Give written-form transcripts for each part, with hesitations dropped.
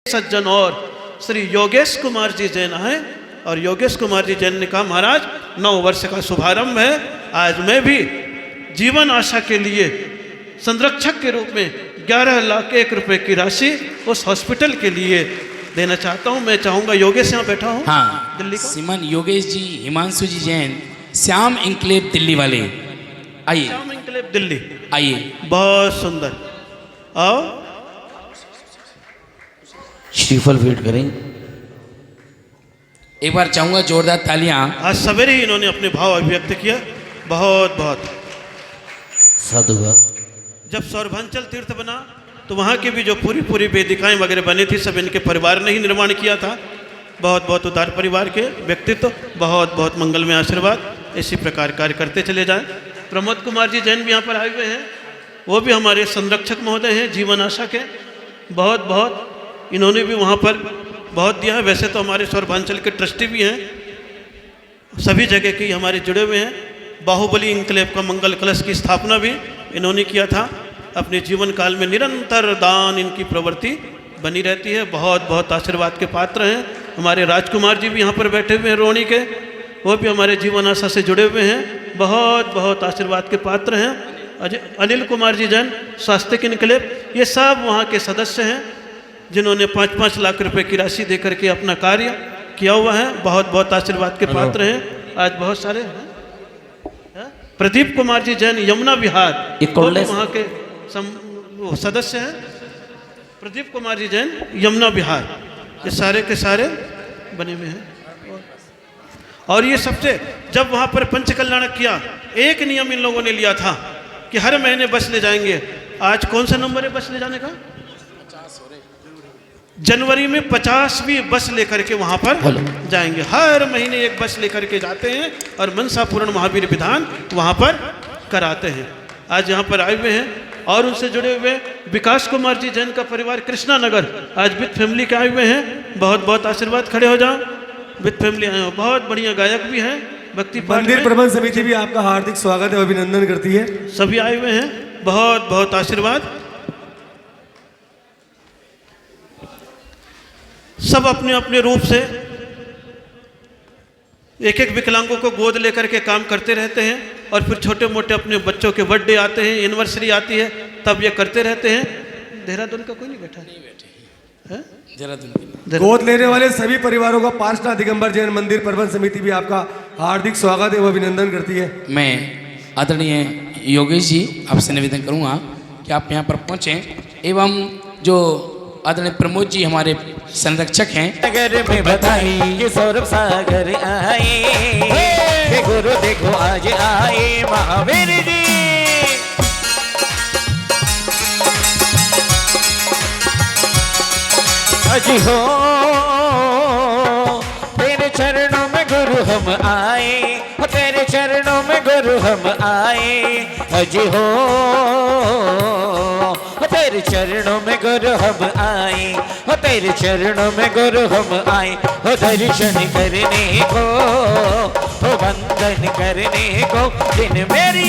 सज्जन और श्री योगेश कुमार जी जैन हैं। और योगेश कुमार जी जैन ने कहा, महाराज 9 वर्ष का शुभारंभ है, आज मैं भी जीवन आशा के लिए संरक्षक के रूप में 11 लाख 1 रुपए की राशि उस हॉस्पिटल के लिए देना चाहता हूं। मैं चाहूंगा योगेश यहाँ बैठा हूँ, हाँ, दिल्ली का। श्रीमान योगेश जी, हिमांशु जी जैन, श्याम इंक्लेव दिल्ली वाले, आइए। श्याम इंक्लेव दिल्ली, आइए। बहुत सुंदर। आओ, श्रीफल भेंट करें। एक बार चाहूंगा जोरदार तालियां। आज सवेरे ही इन्होंने अपने भाव अभिव्यक्त किया, बहुत बहुत साधुवाद। जब सौरभांचल तीर्थ बना तो वहाँ की भी जो पूरी वेदिकाएं वगैरह बनी थी, सब इनके परिवार ने ही निर्माण किया था। बहुत बहुत उदार परिवार के व्यक्तित्व, बहुत बहुत मंगलमय आशीर्वाद। इसी प्रकार कार्य करते चले जाएं। प्रमोद कुमार जी जैन भी यहाँ पर आए हुए हैं, वो भी हमारे संरक्षक महोदय हैं जीवन आशा के। बहुत बहुत इन्होंने भी वहाँ पर बहुत दिया है। वैसे तो हमारे सौरभांचल के ट्रस्टी भी हैं, सभी जगह के हमारे जुड़े हुए हैं। बाहुबली इंक्लेव का मंगल कलश की स्थापना भी इन्होंने किया था। अपने जीवन काल में निरंतर दान इनकी प्रवृत्ति बनी रहती है। बहुत बहुत आशीर्वाद के पात्र हैं। हमारे राजकुमार जी भी यहाँ पर बैठे हुए हैं रोहिणी के, वो भी हमारे जीवन आशा से जुड़े हुए हैं, बहुत बहुत आशीर्वाद के पात्र हैं। अनिल कुमार जी जैन स्वास्थ्य इंक्लेव, ये सब वहाँ के सदस्य हैं जिन्होंने 5-5 लाख रुपए की राशि दे करके अपना कार्य किया हुआ है। बहुत बहुत आशीर्वाद के पात्र हैं। आज बहुत सारे हैं। प्रदीप कुमार जी जैन यमुना विहार, वहाँ के सदस्य हैं। प्रदीप कुमार जी जैन यमुना विहार, ये सारे के सारे बने हुए हैं। और ये सबसे, जब वहाँ पर पंच कल्याण किया, एक नियम इन लोगों ने लिया था कि हर महीने बस ले जाएंगे। आज कौन सा नंबर है बस ले जाने का? जनवरी में 50वीं बस लेकर के वहां पर जाएंगे। हर महीने एक बस लेकर के जाते हैं और मनसा पूर्ण महावीर विधान वहां पर कराते हैं। आज यहाँ पर आए हुए हैं और उनसे जुड़े हुए विकास कुमार जी जैन का परिवार कृष्णा नगर, आज विद फैमिली के आए हुए हैं। बहुत बहुत आशीर्वाद, खड़े हो जाओ। विद फैमिली आए हो, बहुत बढ़िया गायक भी हैं, भक्ति मंदिर प्रबंध समिति भी आपका हार्दिक स्वागत है, अभिनंदन करती है। सभी आए हुए हैं, बहुत बहुत आशीर्वाद। सब अपने अपने रूप से एक एक विकलांगों को गोद लेकर के काम करते रहते हैं। और फिर छोटे मोटे अपने बच्चों के बर्थडे आते हैं, एनिवर्सरी आती है, तब ये करते रहते हैं। देहरादून का कोई नहीं बैठा? नहीं बैठे हैं। देहरादून गोद लेने वाले सभी परिवारों का पार्षद दिगंबर जैन मंदिर प्रबंध समिति भी आपका हार्दिक स्वागत है, वो अभिनंदन करती है। मैं आदरणीय योगेश जी आपसे निवेदन करूंगा कि आप यहाँ पर पहुँचें, एवं जो आदरणीय प्रमोद जी हमारे संरक्षक हैं। सागर में बधाई, ये सौरभ सागर आए, हे गुरु देखो आज आए महावीर जी। अजी हो तेरे चरणों में गुरु हम आए, तेरे चरणों में गुरु हम आए। अजी हो तेरे चरणों में गुरु हम आए, हो तेरे चरणों में गुरु हम आए। हो दर्शन करने को, हो वंदन करने को दिन मेरी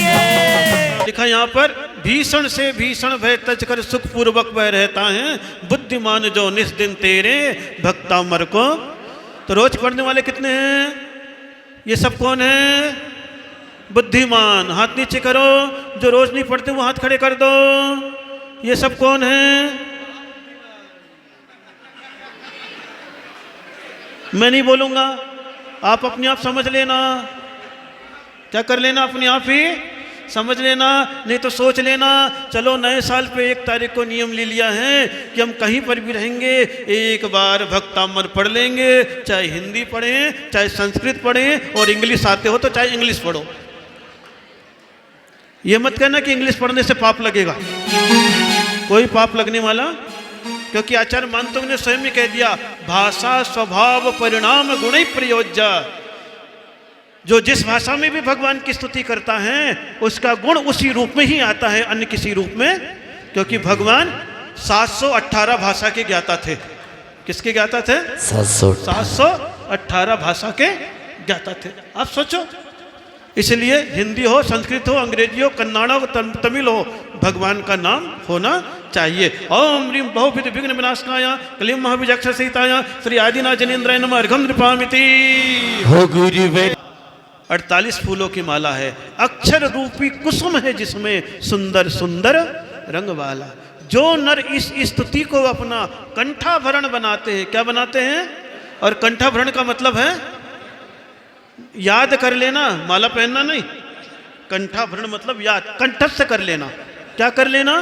लिखा यहाँ पर, भीषण से भीषण भय तज कर सुख पूर्वक वह रहता है, बुद्धिमान जो निस दिन तेरे भक्ता मर को। तो रोज पढ़ने वाले कितने हैं? ये सब कौन है? बुद्धिमान। हाथ नीचे करो। जो रोज नहीं पढ़ते वो हाथ खड़े कर दो। ये सब कौन है? मैं नहीं बोलूंगा, आप अपने आप समझ लेना। क्या कर लेना? अपने आप ही समझ लेना, नहीं तो सोच लेना। चलो नए साल पे 1 तारीख को नियम ले लिया है कि हम कहीं पर भी रहेंगे एक बार भक्तामर पढ़ लेंगे, चाहे हिंदी पढ़ें, चाहे संस्कृत पढ़ें, और इंग्लिश आते हो तो चाहे इंग्लिश पढ़ो। ये मत कहना कि इंग्लिश पढ़ने से पाप लगेगा, कोई पाप लगने वाला, क्योंकि आचार्य मानतोग ने स्वयं ही कह दिया, भाषा स्वभाव परिणाम गुण प्रयोज्य। जो जिस भाषा में भी भगवान की स्तुति करता है उसका गुण उसी रूप में ही आता है, अन्य किसी रूप में। क्योंकि भगवान 718 भाषा के ज्ञाता थे। किसके ज्ञाता थे? 718 भाषा के ज्ञाता थे। आप सोचो, इसलिए हिंदी हो, संस्कृत हो, अंग्रेजी हो, कन्नड़ हो, तमिल हो, भगवान का नाम होना चाहिए। ओम ह्रीं बहुविध विघ्न विनाशनाय क्लीं महाबीजाक्षर सहिताय श्री आदिनाथ जनेन्द्राय नमः अर्घं नृपामिति। हो गुरुवर 48 फूलों की माला है, अक्षर रूपी कुसुम है जिसमें सुंदर सुंदर रंग वाला। जो नर इस स्तुति को अपना कंठाभरण बनाते हैं, क्या बनाते हैं? और कंठाभरण का मतलब है याद कर लेना, माला पहनना नहीं। कंठाभरण मतलब याद, कंठस्थ कर लेना। क्या कर लेना?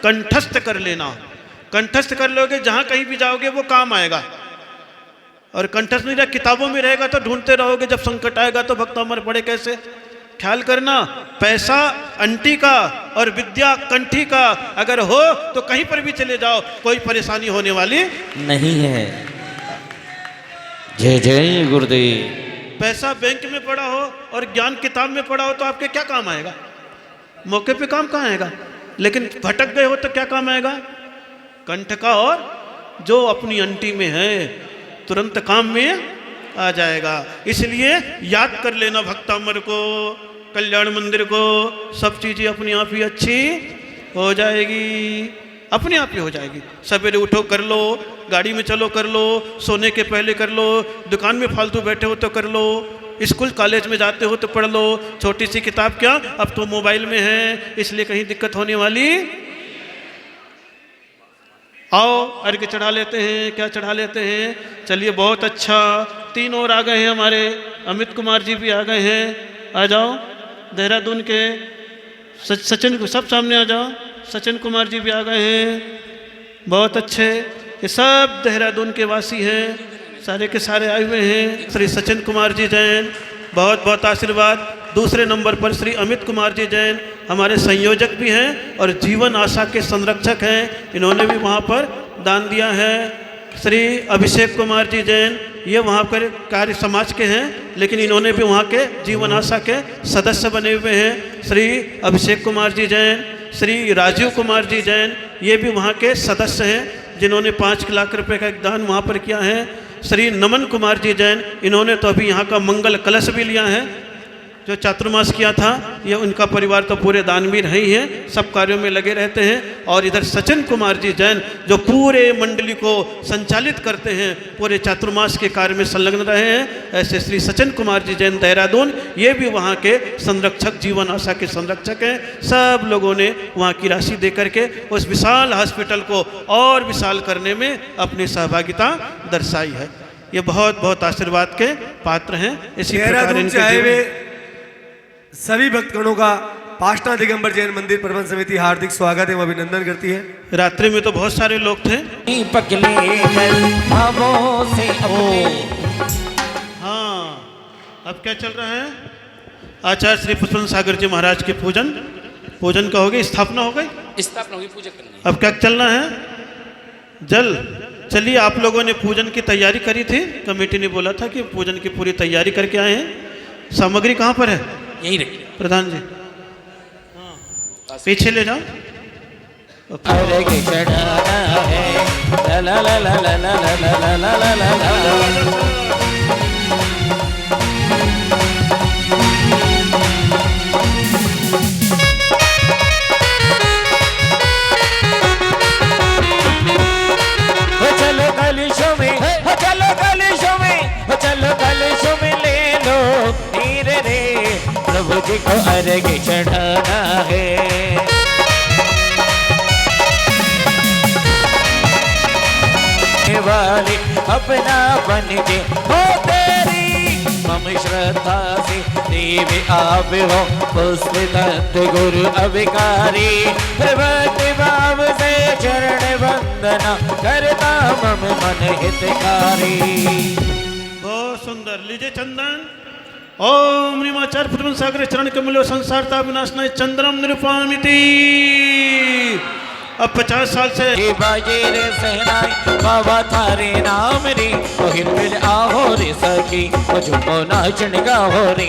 कंठस्थ कर लेना। कंठस्थ कर लोगे, जहां कहीं भी जाओगे वो काम आएगा। और कंठस्थ नहीं रहा, किताबों में रहेगा तो ढूंढते रहोगे, जब संकट आएगा तो भक्त अमर पड़े कैसे। ख्याल करना, पैसा अंटी का और विद्या कंठी का अगर हो तो कहीं पर भी चले जाओ, कोई परेशानी होने वाली नहीं है। जय जय गुरुदेव। पैसा बैंक में पड़ा हो और ज्ञान किताब में पड़ा हो तो आपके क्या काम आएगा? मौके पे काम कहाँ आएगा? लेकिन भटक गए हो तो क्या काम आएगा? कंठ का और जो अपनी अंटी में है तुरंत काम में आ जाएगा। इसलिए याद कर लेना भक्तामर को, कल्याण मंदिर को, सब चीज़ें अपने आप ही अच्छी हो जाएगी, अपने आप ही हो जाएगी। सवेरे उठो कर लो, गाड़ी में चलो कर लो, सोने के पहले कर लो, दुकान में फालतू बैठे हो तो कर लो, स्कूल कॉलेज में जाते हो तो पढ़ लो। छोटी सी किताब क्या, अब तो मोबाइल में है, इसलिए कहीं दिक्कत होने वाली। आओ अर्घ चढ़ा लेते हैं। क्या चढ़ा लेते हैं? चलिए बहुत अच्छा, 3 और आ गए हैं हमारे, अमित कुमार जी भी आ गए हैं। आ जाओ, देहरादून के सचिन को सब सामने आ जाओ। सचिन कुमार जी भी आ गए हैं, बहुत अच्छे। ये सब देहरादून के वासी हैं, सारे के सारे आए हुए हैं। श्री सचिन कुमार जी जैन, बहुत बहुत आशीर्वाद। दूसरे नंबर पर श्री अमित कुमार जी जैन हमारे संयोजक भी हैं और जीवन आशा के संरक्षक हैं, इन्होंने भी वहाँ पर दान दिया है। श्री अभिषेक कुमार जी जैन, ये वहाँ पर कार्य समाज के हैं, लेकिन इन्होंने भी वहाँ के जीवन आशा के सदस्य बने हुए हैं। श्री अभिषेक कुमार जी जैन, श्री राजीव कुमार जी जैन, ये भी वहाँ के सदस्य हैं, जिन्होंने 5 लाख रुपए का एक दान वहाँ पर किया है। श्री नमन कुमार जी जैन, इन्होंने तो अभी यहाँ का मंगल कलश भी लिया है, जो चातुर्मास किया था। ये उनका परिवार तो पूरे दानवीर ही है, सब कार्यों में लगे रहते हैं। और इधर सचिन कुमार जी जैन, जो पूरे मंडली को संचालित करते हैं, पूरे चातुर्मास के कार्य में संलग्न रहे हैं। ऐसे श्री सचिन कुमार जी जैन देहरादून, ये भी वहाँ के संरक्षक, जीवन आशा के संरक्षक हैं। सब लोगों ने वहाँ की राशि दे करके उस विशाल हॉस्पिटल को और विशाल करने में अपनी सहभागिता दर्शाई है। ये बहुत बहुत आशीर्वाद के पात्र हैं। इसी प्रकार इनके सभी भक्तगणों का पाटना दिगंबर जैन मंदिर प्रबंध समिति हार्दिक स्वागत एवं अभिनंदन करती है। रात्रि में तो बहुत सारे लोग थे। पकले से हाँ, अब क्या चल रहा है? आचार्य श्री पुष्पन सागर जी महाराज के पूजन का हो गई, स्थापना हो गई, स्थापना होगी, पूजा करनी है। अब क्या चलना है? जल। चलिए, आप लोगों ने पूजन की तैयारी करी थी, कमेटी ने बोला था कि पूजन की पूरी तैयारी करके आए हैं। सामग्री कहाँ पर है? यही रखिए प्रधान जी, पीछे ले जाओ। अर्घ चढ़ाना है, ला ला ला ला ला ला ला ला ला ला ला। चलो कलशों में, चलो कलशों में, चलो कलशों में ले लो नीरे रे, प्रभु जी को अर्घ चढ़ाना है। वाले अपना बन के हो तेरी मम श्रद्धा से देवी आप हो, पुष्पित गुरु अविकारी, भक्ति भाव से चरण वंदना करता मम मन हितकारी। बहुत सुंदर। लीजिए चंदन। ओम नीमाचार्य पुष्पन सागर चरण कमलो संसारता विनाशनाय चंद्रम निरुपामिति। अब 50 साल से बाजे रे सहनाई बाबा थारे नाम रे, तो हिल आहो रे सखी, वो झूमो नाचन गाहो रे।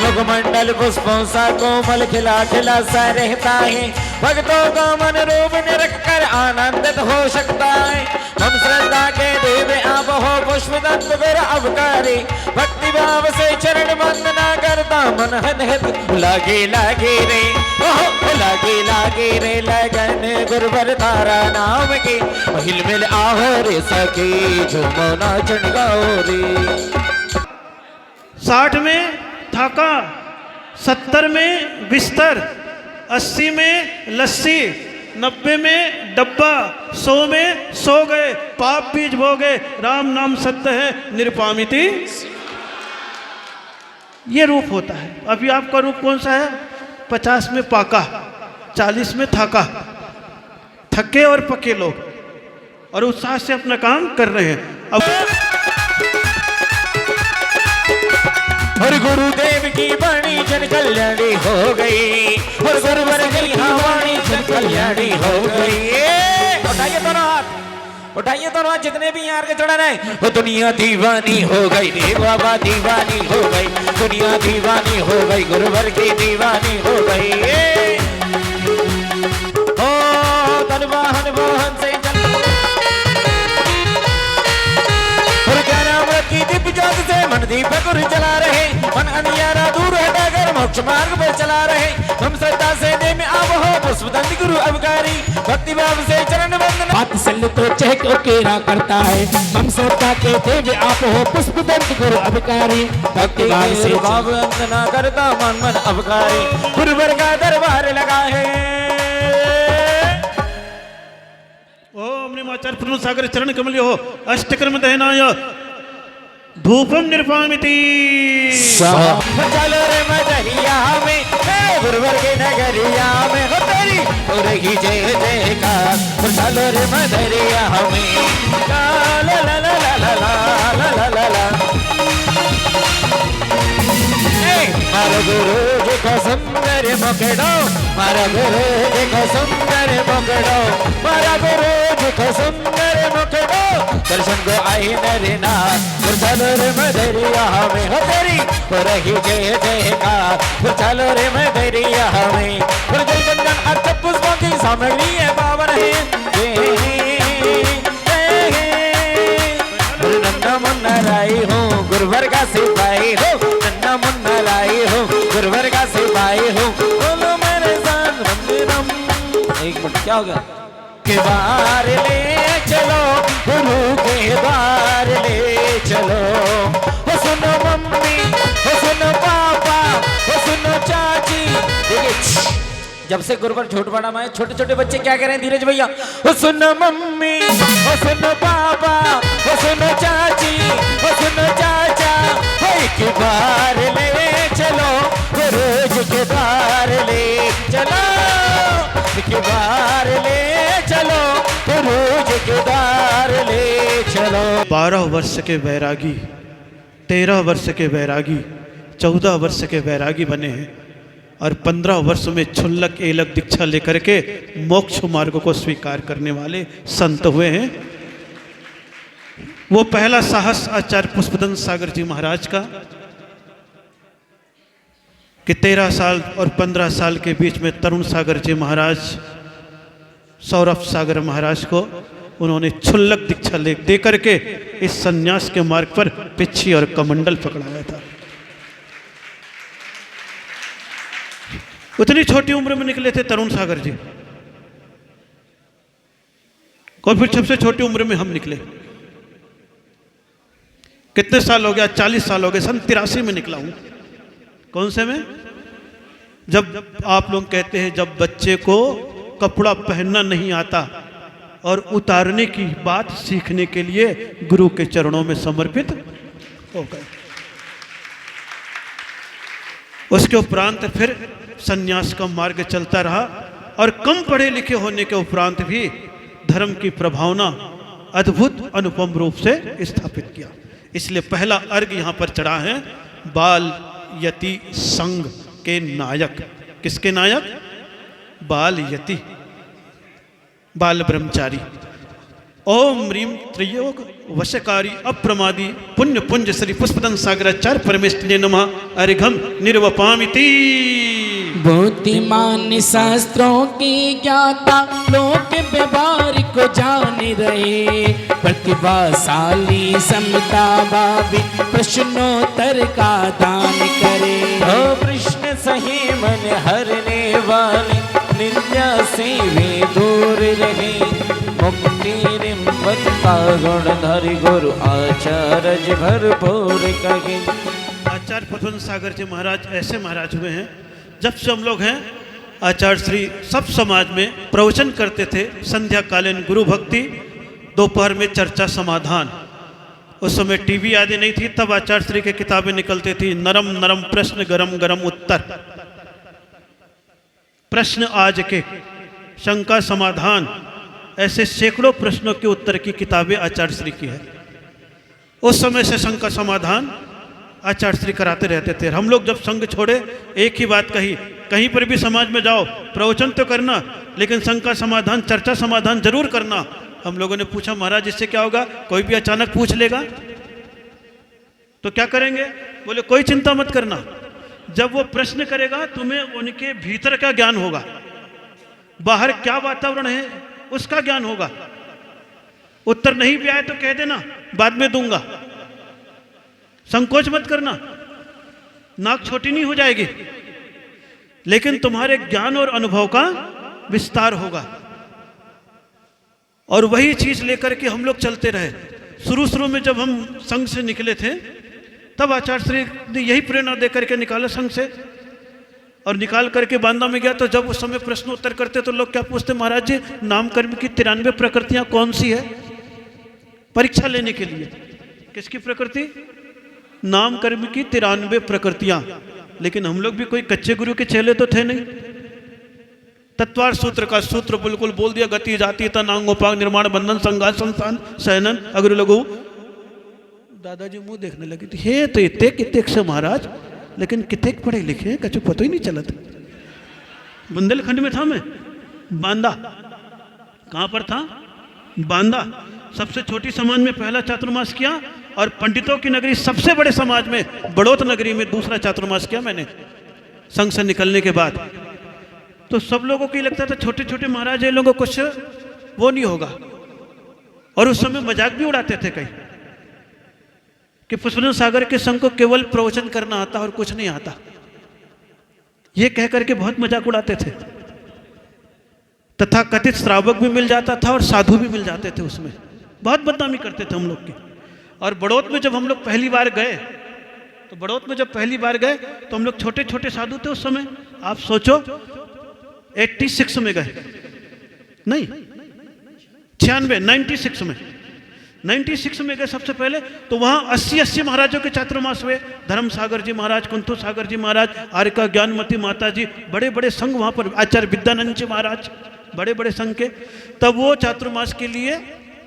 मुखमंडल पुष्पों सा कोमल खिला खिला सा रहता है, भक्तों का मन रूप निरख कर आनंदित हो सकता है। हम श्रद्धा के देव आप हो पुष्प दंत फिर अवकारी, भक्ति भाव से चरण वंदना करता मन हद हद लागे लागे रे, ओहो लागे लागे रे लगन गुरुवर तारा नाम की, महिल मिल आहो रे सखी झूमो नाचन गाओ रे। 60 में थाका, 70 में बिस्तर, 80 में लस्सी, 90 में डब्बा, 100 में सो गए, पाप बीज भोगे, राम नाम सत्य है निरुपामिति। ये रूप होता है। अभी आपका रूप कौन सा है? 50 में पाका, 40 में थाका, थके और पके लोग, और उत्साह से अपना काम कर रहे हैं। अब और गुरुदेव की वाणी जन कल्याणी हो गई, और गुरुवर की वाणी जन कल्याणी हो गई। उठाइए दोनों हाथ, उठाइए दोनों हाथ, जितने भी यार के चढ़ा रहे। वो दुनिया दीवानी हो गई रे बाबा, दीवानी हो गई, दुनिया दीवानी हो गई, गुरुवर की दीवानी हो गई। ओ तनवाहन मोहन से की दिव्य ज्योत से मन दीपक जला रहे, मन अंधियारा दूर हटाकर मोक्ष मार्ग पर चला रहे। हम श्रद्धा से दे में आप हो पुष्पदंत गुरु अवकारी, भक्ति भाव से चरण वंदना वात्सल्य तो चहक केरा करता है। हम श्रद्धा के देव आप हो पुष्पदंत गुरु अवकारी, भक्ति भाव से भाव वंदना करता मन मन अवकारी, गुरुवर का दरबार लगा है। ओम निमाचार्य पूर्ण सागर चरण कमल हो अष्टकर्म दहनाय धूपम निर्वामिति। चलो रे मदरिया में, गुरुवर के नगरिया में हो तेरी हो रही जय जयकार। चलो रे मदरिया में, ला ला ला ला ला ला ला ला ला। मारा गुरु जी को सुंदर पकड़ो, मारा गुरु जी को सुंदर पकड़ो, मारा गुरु जी को सुंदर पकड़ो, दर्शन को आई नरे नाथ। चलो रे मदरिया में हो तेरी हो रही जय जयकार। चलो रे मदरिया में, जय चंदन अर्थ पुष्पों की सामग्री है पावन है। नन्ना मुन्ना लाई हूँ गुरुवर का सिपाही हो, नन्ना मुन्ना लाई हूँ गुरुवर का सिपाही हो। बोलो मेरे साथ रम। एक मिनट क्या हो गया? के बार ले चलो गुरु के द्वार ले चलो। हो सुनो मम्मी, हो सुनो पापा, हो सुनो चाची। देखिए जब से गुरुवर झूठ बड़ा माए, छोटे छोटे बच्चे क्या कह रहे हैं धीरज भैया? हो सुनो मम्मी, हो सुनो पापा, हो सुनो चाची, हो सुनो चाचा। एक बार ले चलो गुरु जी के द्वार ले चलो, एक बार ले चलो गुरु जी के द्वार ले चलो। 12 वर्ष के बैरागी, 13 वर्ष के बैरागी, 14 वर्ष के बैरागी बने हैं, और 15 वर्ष में क्षुल्लक एलक दीक्षा लेकर के मोक्ष मार्ग को स्वीकार करने वाले संत हुए हैं। वो पहला साहस आचार्य पुष्पदंत सागर जी महाराज का कि 13 साल और 15 साल के बीच में तरुण सागर जी महाराज, सौरभ सागर महाराज को उन्होंने क्षुल्लक दीक्षा दे करके इस सन्यास के मार्ग पर पिच्छी और कमंडल पकड़ाया था। उतनी छोटी उम्र में निकले थे तरुण सागर जी, और फिर सबसे छोटी उम्र में हम निकले। कितने साल हो गया? 40 साल हो गए। सन 83 में निकला हूं। कौन से में? जब आप लोग कहते हैं जब बच्चे को कपड़ा पहनना नहीं आता और उतारने की बात सीखने के लिए गुरु के चरणों में समर्पित हो गए। उसके उपरांत फिर सन्यास का मार्ग चलता रहा, और कम पढ़े लिखे होने के उपरांत भी धर्म की प्रभावना अद्भुत अनुपम रूप से स्थापित किया। इसलिए पहला अर्घ यहाँ पर चढ़ा है बाल यति संघ के नायक। किसके नायक? बाल यति, बाल ब्रह्मचारी। ओम ह्रीम त्रियोग वशकारी अप्रमादी पुण्य पुंज श्री पुष्पदंत सागराचार्य परमेष्ठिने नमः। अर्घम निर्वपामिति। बुद्धिमान शास्त्रों की ज्ञाता लोक व्यवहार को जान रहे, प्रतिभाशाली समता भावी प्रश्नोत्तर का दान करे। हो प्रश्न सही मन हरने वाले निंदा से वे दूर रहे, मुक्ति निम्बत का गुण धरि गुरु आचार्य भरपूर कहे। आचार्य पद्मनाभ सागर जी महाराज ऐसे महाराज हुए हैं, जब से हम लोग हैं आचार्य श्री सब समाज में प्रवचन करते थे। संध्या कालीन गुरु भक्ति, दोपहर में चर्चा समाधान। उस समय टीवी आदि नहीं थी, तब आचार्य श्री की किताबें निकलती थी। नरम नरम प्रश्न, गरम गरम उत्तर, प्रश्न आज के, शंका समाधान, ऐसे सैकड़ों प्रश्नों के उत्तर की किताबें आचार्य श्री की है। उस समय से शंका समाधान आचार्य श्री कराते रहते थे। हम लोग जब संघ छोड़े, एक ही बात कही, कहीं पर भी समाज में जाओ प्रवचन तो करना, लेकिन शंका समाधान, चर्चा समाधान जरूर करना। हम लोगों ने पूछा महाराज इससे क्या होगा? कोई भी अचानक पूछ लेगा तो क्या करेंगे? बोले कोई चिंता मत करना, जब वो प्रश्न करेगा तुम्हें उनके भीतर का ज्ञान होगा, बाहर क्या वातावरण है उसका ज्ञान होगा। उत्तर नहीं भी आए तो कह देना बाद में दूंगा, संकोच मत करना, नाक छोटी नहीं हो जाएगी, लेकिन तुम्हारे ज्ञान और अनुभव का विस्तार होगा। और वही चीज लेकर के हम लोग चलते रहे। शुरू में जब हम संघ से निकले थे, तब आचार्य श्री ने यही प्रेरणा देकर के निकाला संघ से, और निकाल करके बांदा में गया। तो जब उस समय प्रश्न उत्तर करते तो लोग क्या पूछते, महाराज जी नाम कर्म की 93 प्रकृतियां कौन सी है? परीक्षा लेने के लिए। किसकी प्रकृति? नाम कर्म की 93 प्रकृतियां। लेकिन हम लोग भी कोई कच्चे गुरु के चेले तो थे नहीं। तत्वार सूत्र का सूत्र बिल्कुल बोल दिया, गति जाति तनांगोपांग निर्माण बंधन संघात संस्थान शयनन अग्र लघु। दादाजी मुंह देखने लगे थे, हे तो इतने कितने से महाराज, लेकिन कितने पढ़े लिखे हैं, कछु पता ही नहीं चला था। बुंदेलखंड में था मैं, बांदा। कहां पर था? बांदा। सबसे छोटी समाज में पहला चातुर्मास किया, और पंडितों की नगरी सबसे बड़े समाज में बड़ौत नगरी में दूसरा चातुर्मास किया मैंने संघ से निकलने के बाद। तो सब लोगों को ये लगता था छोटे छोटे महाराज ये लोगों को कुछ वो नहीं होगा, और उस समय मजाक भी उड़ाते थे कई कि पद्मनाभ सागर के संघ को केवल प्रवचन करना आता और कुछ नहीं आता, ये कह करके बहुत मजाक उड़ाते थे। तथा कथित श्रावक भी मिल जाता था और साधु भी मिल जाते थे, उसमें बहुत बदनामी करते थे हम लोग की। और बड़ौत में जब हम लोग पहली बार गए, तो बड़ौत में जब पहली बार गए तो हम लोग छोटे छोटे साधु थे उस समय। आप सोचो 86 में गए, नहीं 96 में 96 में गए सबसे पहले। तो वहां 80 महाराजों के चातुर्मास हुए। धर्म सागर जी महाराज, कुंथु सागर जी महाराज, आर्का ज्ञानमती माता जी, बड़े बड़े संघ वहां पर, आचार्य विद्यानंद जी महाराज, बड़े बड़े संघ के। तब वो चातुर्मास के लिए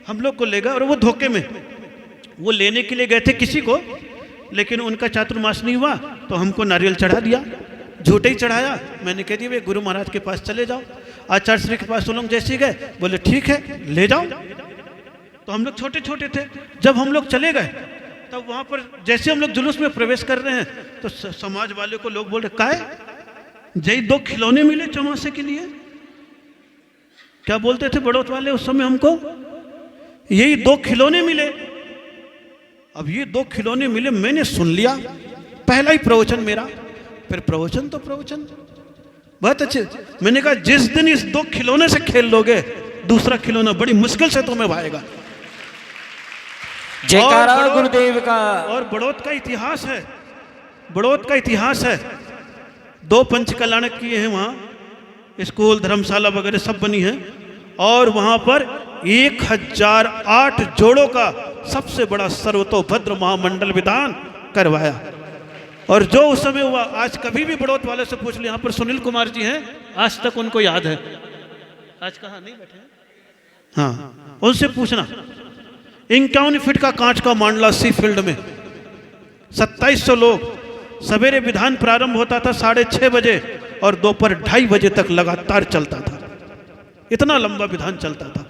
हम लोग को ले गए, और वो धोखे में वो लेने के लिए गए थे किसी को, लेकिन उनका चातुर्मास नहीं हुआ तो हमको नारियल चढ़ा दिया, झूठे ही चढ़ाया। मैंने कह दिया वे गुरु महाराज के पास चले जाओ। आचार्य श्री के पास लोग जैसे गए, बोले ठीक है ले जाओ। तो हम लोग छोटे छोटे थे। जब हम लोग चले गए तब वहां पर जैसे हम लोग जुलूस में प्रवेश कर रहे हैं, तो समाज वाले को लोग बोल रहे काहे जय 2 खिलौने मिले चौमासे के लिए। क्या बोलते थे बड़ौत वाले उस समय हमको, यही 2 खिलौने मिले। अब ये 2 खिलौने मिले, मैंने सुन लिया, पहला ही प्रवचन मेरा। फिर प्रवचन तो प्रवचन बहुत अच्छे। मैंने कहा जिस दिन इस 2 खिलौने से खेल लोगे, दूसरा खिलौना बड़ी मुश्किल से तुम्हें भाएगा। जयकारा गुरुदेव का। और बड़ौत का इतिहास है, बड़ौत का इतिहास है। 2 पंच कल्याणक किए हैं वहाँ, स्कूल धर्मशाला वगैरह सब बनी है। और वहाँ पर 1008 जोड़ों का सबसे बड़ा सर्वतोभद्र महामंडल विधान करवाया। और जो उस समय हुआ, आज कभी भी बड़ौत वाले से पूछ ले, यहाँ पर सुनील कुमार जी हैं, आज तक उनको याद है। आज कहाँ नहीं बैठे हैं? हाँ, उनसे पूछना। 51 फीट का कांच का मांडला सी फील्ड में 2700 लोग। सवेरे विधान प्रारंभ होता था 6:30 बजे और दोपहर 2:30 बजे तक लगातार चलता था। इतना लंबा विधान चलता था,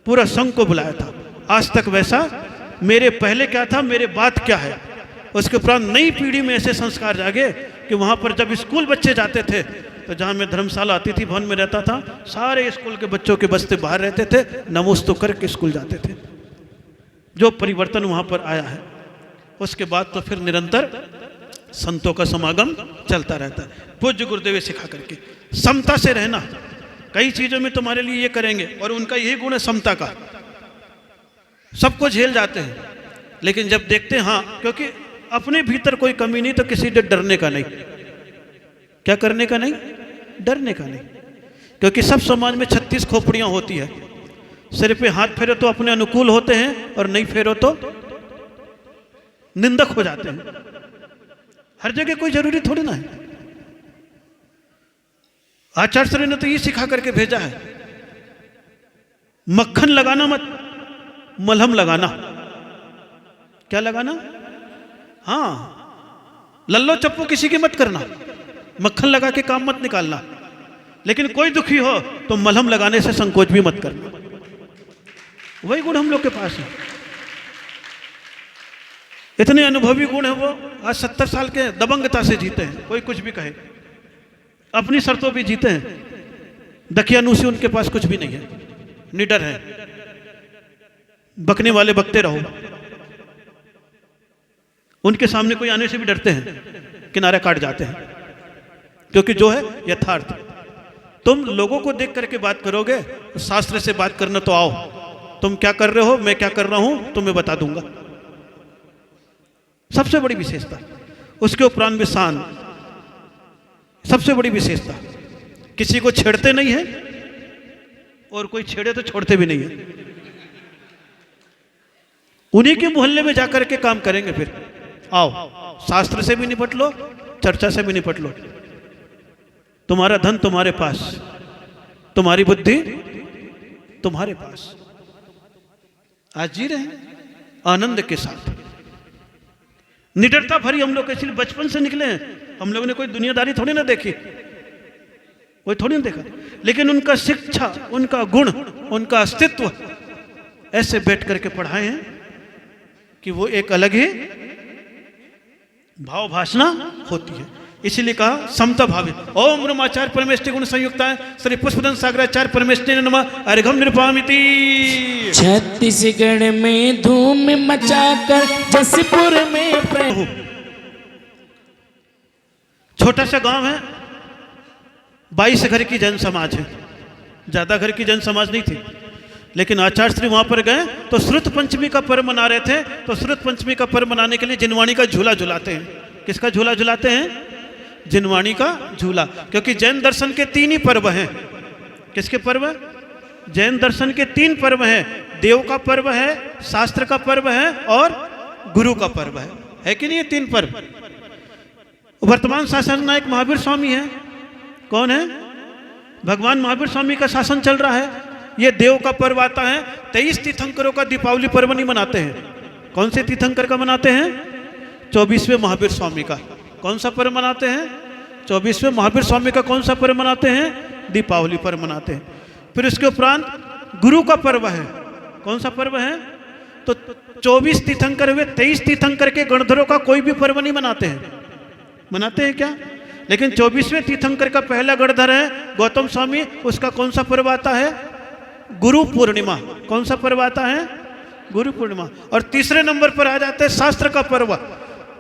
पूरा संघ को बुलाया था। आज तक वैसा मेरे पहले क्या था, मेरे बाद क्या है, उसके उपरांत नई पीढ़ी में ऐसे संस्कार जागे कि वहाँ पर जब स्कूल बच्चे जाते थे तो जहाँ मैं धर्मशाला अतिथि भवन में रहता था, सारे स्कूल के बच्चों के बस्ते बाहर रहते थे, नमोस्तु करके स्कूल जाते थे। जो परिवर्तन वहाँ पर आया है, उसके बाद तो फिर निरंतर संतों का समागम चलता रहता है। पूज्य गुरुदेव सिखा करके समता से रहना, कई चीज़ों में तुम्हारे लिए ये करेंगे, और उनका यही गुण है समता का। सबको झेल जाते हैं, लेकिन जब देखते हैं हाँ, क्योंकि अपने भीतर कोई कमी नहीं तो किसी से डरने का नहीं। क्या करने का नहीं? डरने का नहीं। क्योंकि सब समाज में 36 खोपड़ियां होती है। सिर पे हाथ फेरो तो अपने अनुकूल होते हैं, और नहीं फेरो तो निंदक हो जाते हैं। हर जगह कोई जरूरी थोड़ी ना है। आचार्य श्री ने तो ये सिखा करके भेजा है, मक्खन लगाना मत, मलहम लगाना। क्या लगाना? हाँ, लल्लो चप्पू किसी की मत करना, मक्खन लगा के काम मत निकालना। लेकिन कोई दुखी हो तो मलहम लगाने से संकोच भी मत करना। वही गुण हम लोग के पास है। इतने अनुभवी गुण है वो। आज 70 साल के दबंगता से जीते हैं, कोई कुछ भी कहे, अपनी शर्तों भी जीते हैं। दकियानूसी उनके पास कुछ भी नहीं है, निडर है। बकने वाले बकते रहो, उनके सामने कोई आने से भी डरते हैं, किनारे काट जाते हैं। क्योंकि जो है यथार्थ। तुम लोगों को देख करके बात करोगे, शास्त्र से बात करना तो आओ। तुम क्या कर रहे हो, मैं क्या कर रहा हूं, तुम्हें बता दूंगा। सबसे बड़ी विशेषता। उसके उपरांत में शान, सबसे बड़ी विशेषता। किसी को छेड़ते नहीं है, और कोई छेड़े तो छोड़ते भी नहीं है। उन्हीं के मोहल्ले में जाकर के काम करेंगे। फिर आओ, शास्त्र से भी निपट लो, चर्चा से भी निपट लो। तुम्हारा धन तुम्हारे पास, तुम्हारी बुद्धि तुम्हारे पास। आज जी रहे हैं आनंद के साथ, निडरता भरी। हम लोग इसलिए बचपन से निकले हैं। हम लोगों ने कोई दुनियादारी थोड़ी ना देखी, कोई थोड़ी ना देखा। लेकिन उनका शिक्षा, उनका गुण, उनका अस्तित्व ऐसे बैठ करके पढ़ाए हैं कि वो एक अलग ही भाव भाषणा होती है। इसीलिए कहा समता भावे। ओम ब्रह्माचार्य परमेष्टि गुण संयुक्ता श्री पुष्पदन सागराचार्य परमेष्टि नमः अर्घम निरुपामिति। छत्तीसगढ़ में धूम मचाकर जसपुर में प्रभु। छोटा सा गांव है, 22 घर की जन समाज है। ज्यादा घर की जन समाज नहीं थी। लेकिन आचार्य श्री वहां पर गए तो श्रुत पंचमी का पर्व मना रहे थे। तो श्रुत पंचमी का पर्व मनाने के लिए जिनवाणी का झूला झुलाते हैं। किसका झूला झुलाते हैं? जिनवाणी का झूला। क्योंकि जैन दर्शन के 3 ही पर्व हैं। किसके पर्व? जैन दर्शन के 3 पर्व हैं। देव का पर्व है, शास्त्र का पर्व है, और गुरु का पर्व है कि नहीं? ये 3 पर्व। वर्तमान शासन नायक महावीर स्वामी है। कौन है? भगवान महावीर स्वामी का शासन चल रहा है। ये देव का पर्व आता है। 23 तीर्थंकरों का दीपावली पर्व नहीं मनाते हैं। कौन से तीर्थंकर का मनाते हैं? 24वें महावीर स्वामी का। कौन सा पर्व मनाते हैं? 24वें महावीर स्वामी का। कौन सा पर्व मनाते हैं? दीपावली पर्व मनाते हैं। फिर इसके उपरांत गुरु का पर्व है। कौन सा पर्व है? तो 24 तीर्थंकर हुए, 23 तीर्थंकर के गणधरों का कोई भी पर्व नहीं मनाते हैं। मनाते हैं क्या? लेकिन 24वें तीर्थंकर का पहला गणधर है गौतम स्वामी। उसका कौन सा पर्व आता है? गुरु पूर्णिमा। कौन सा पर्व आता है? गुरु पूर्णिमा। और तीसरे नंबर पर आ जाते हैं शास्त्र का पर्व।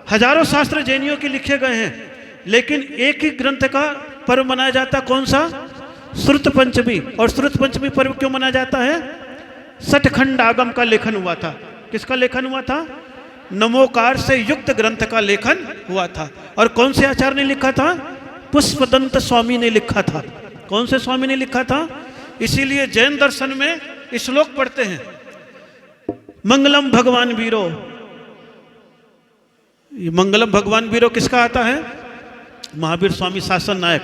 हजारों शास्त्र जैनियों के लिखे गए हैं, लेकिन एक ही ग्रंथ का पर्व मनाया जाता। कौन सा? श्रुत पंचमी। और श्रुत पंचमी पर्व क्यों मनाया जाता है? सठखंड आगम का लेखन हुआ था। किसका लेखन हुआ था? नमोकार से युक्त ग्रंथ का लेखन हुआ था। और कौन से आचार्य ने लिखा था? पुष्पदंत स्वामी ने लिखा था। कौन से स्वामी ने लिखा था? इसीलिए जैन दर्शन में श्लोक पढ़ते हैं, मंगलम भगवान वीरो। ये मंगलम भगवान वीरो किसका आता है? महावीर स्वामी शासन नायक।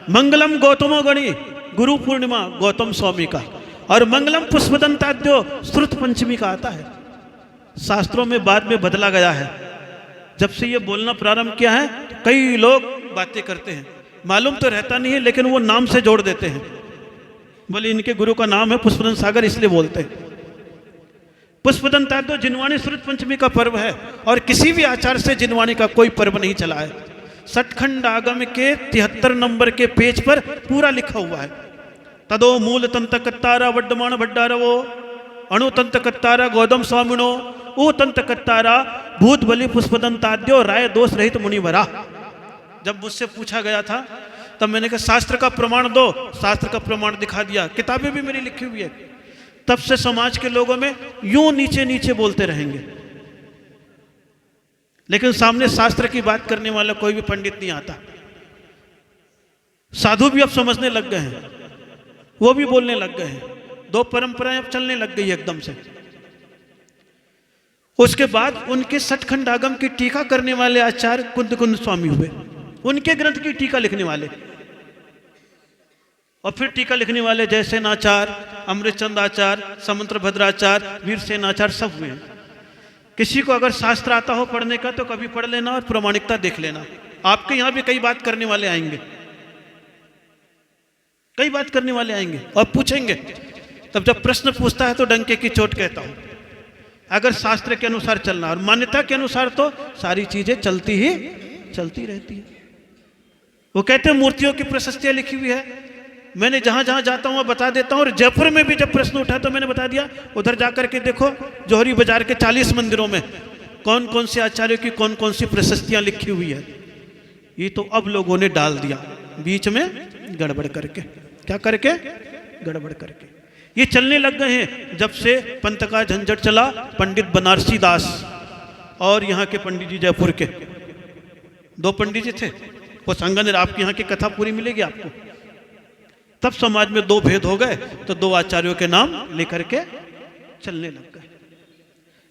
मंगलम गौतमो गणी, गुरु पूर्णिमा गौतम स्वामी का। और मंगलम पुष्पदंताद्यो श्रुत पंचमी का आता है। शास्त्रों में बाद में बदला गया है। जब से ये बोलना प्रारंभ किया है तो कई लोग बातें करते हैं, मालूम तो रहता नहीं है, लेकिन वो नाम से जोड़ देते हैं। बोले इनके गुरु का नाम है पुष्पदंत सागर, इसलिए बोलते हैं। पुष्पदंताद्यो जिनवाणी श्रुत पंचमी का पर्व है। और किसी भी आचार्य से जिनवाणी का कोई पर्व नहीं चला है। सचखंड आगम के 73 नंबर के पेज पर पूरा लिखा हुआ है। तदो मूल तंत्र कत्तारा वड्डमाण भड्डारवो अणु तंत्र कत्तारा गौतम स्वामिनो ऊ तंत्र कत्तारा भूत बलि पुष्पदंताद्यो राय दोष रहित मुनिवरा। जब मुझसे पूछा गया था तब मैंने कहा शास्त्र का प्रमाण दो, शास्त्र का प्रमाण दिखा दिया, किताबें भी मेरी लिखी हुई है। तब से समाज के लोगों में यूं नीचे नीचे बोलते रहेंगे, लेकिन सामने शास्त्र की बात करने वाला कोई भी पंडित नहीं आता। साधु भी अब समझने लग गए हैं, वो भी बोलने लग गए हैं, दो परंपराएं अब चलने लग गई एकदम से। उसके बाद उनके सचखंड आगम की टीका करने वाले आचार्य कुंद स्वामी हुए, उनके ग्रंथ की टीका लिखने वाले। और फिर टीका लिखने वाले जयसेनाचार्य, अमृतचंद आचार्य, समंत्र भद्राचार्य, वीरसेनाचार्य सब हुए हैं। किसी को अगर शास्त्र आता हो पढ़ने का तो कभी पढ़ लेना और प्रामाणिकता देख लेना। आपके यहां भी कई बात करने वाले आएंगे, कई बात करने वाले आएंगे और पूछेंगे। तब जब प्रश्न पूछता है तो डंके की चोट कहता हूं। अगर शास्त्र के अनुसार चलना और मान्यता के अनुसार तो सारी चीजें चलती रहती है। वो कहते हैं मूर्तियों की प्रशस्तियां लिखी हुई है, मैंने जहां जहां जाता हूं बता देता हूं। और जयपुर में भी जब प्रश्न उठा तो मैंने बता दिया, उधर जाकर के देखो जौहरी बाजार के 40 मंदिरों में कौन कौन से आचार्यों की कौन कौन सी प्रशस्तियां लिखी हुई है। ये तो अब लोगों ने डाल दिया बीच में गड़बड़ करके। क्या करके? गड़बड़ करके। ये चलने लग गए हैं जब से पंथ का झंझट चला। पंडित बनारसी दास और यहाँ के पंडित जी जयपुर के, दो पंडित जी थे। वो संगन, आपके यहाँ की कथा पूरी मिलेगी आपको। तब समाज में दो भेद हो गए तो दो आचार्यों के नाम लेकर के चलने लग गए।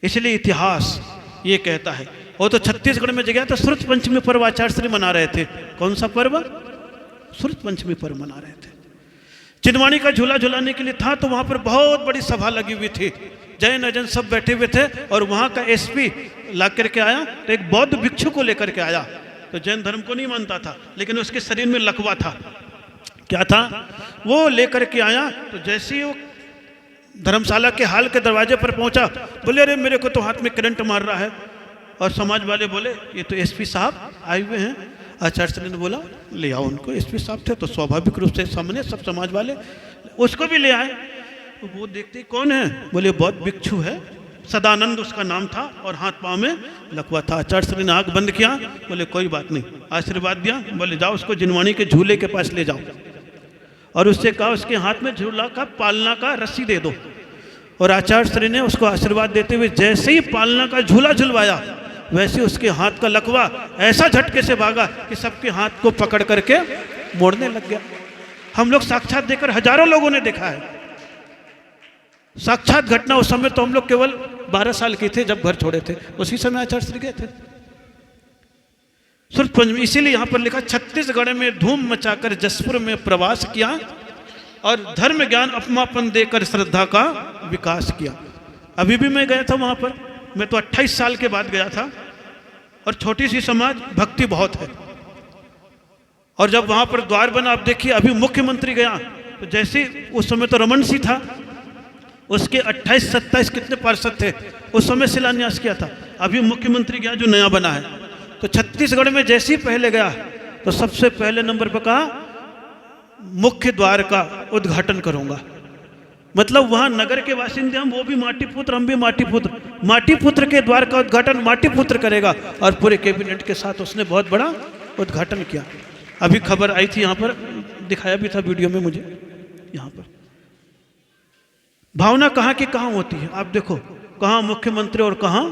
इसलिए इतिहास ये कहता है। वो तो छत्तीसगढ़ में जगह तो श्रुत पंचमी पर्व आचार्य श्री मना रहे थे। कौन सा पर्व? श्रुत पंचमी पर्व मना रहे थे। चिदवाणी का झूला झुलाने के लिए था तो वहां पर बहुत बड़ी सभा लगी हुई थी, जैन अजन सब बैठे हुए थे। और वहां का एसपी ला करके आया तो एक बौद्ध भिक्षु को लेकर के आया। तो जैन धर्म को नहीं मानता था, लेकिन उसके शरीर में लकवा था। क्या था? वो लेकर के आया तो जैसे ही वो धर्मशाला के हाल के दरवाजे पर पहुंचा, बोले अरे मेरे को तो हाथ में करंट मार रहा है। और समाज वाले बोले ये तो एसपी साहब आए हुए हैं। आचार्य श्री ने बोला ले आओ उनको। एसपी साहब थे तो स्वाभाविक रूप से सामने सब समाज वाले उसको भी ले आए। तो वो देखते कौन है? बोले बौद्ध भिक्षु है, सदानंद उसका नाम था और हाथ पांव में लकवा था। आचार्य श्री ने आंख बंद किया, बोले कोई बात नहीं, आशीर्वाद दिया। बोले जाओ उसको जिनवाणी के झूले के पास ले जाओ और उससे कहा उसके हाथ में झूला का पालना का रस्सी दे दो। और आचार्य श्री ने उसको आशीर्वाद देते हुए जैसे ही पालना का झूला झुलवाया, वैसे उसके हाथ का लकवा ऐसा झटके से भागा कि सबके हाथ को पकड़ करके मोड़ने लग गया। हम लोग साक्षात देखकर हजारों लोगों ने देखा है। साक्षात घटना। उस समय तो हम लोग केवल 12 साल के थे जब घर छोड़े थे, उसी समय आचार्य श्री गए थे श्रुत पंचमी। इसीलिए यहां पर लिखा छत्तीसगढ़ में धूम मचाकर जसपुर में प्रवास किया और धर्म ज्ञान अपमापन देकर श्रद्धा का विकास किया। अभी भी मैं गया था वहां पर, मैं तो 28 साल के बाद गया था। और छोटी सी समाज, भक्ति बहुत है। और जब वहां पर द्वार बना, आप देखिए अभी मुख्यमंत्री गया तो जैसे उस समय तो रमन सिंह था, उसके 28-27 कितने पार्षद थे, उस समय शिलान्यास किया था। अभी मुख्यमंत्री गया जो नया बना है, तो छत्तीसगढ़ में जैसे ही पहले गया तो सबसे पहले नंबर पर कहा मुख्य द्वार का उद्घाटन करूंगा। मतलब वहां नगर के वासिंदे हम, वो भी माटी पुत्र, हम भी माटी पुत्र। माटी पुत्र के द्वार का उद्घाटन माटी पुत्र करेगा। और पूरे कैबिनेट के साथ उसने बहुत बड़ा उद्घाटन किया। अभी खबर आई थी, यहाँ पर दिखाया भी था वीडियो में मुझे। यहाँ पर भावना कहाँ की कहाँ होती है, आप देखो, कहाँ मुख्यमंत्री और कहाँ,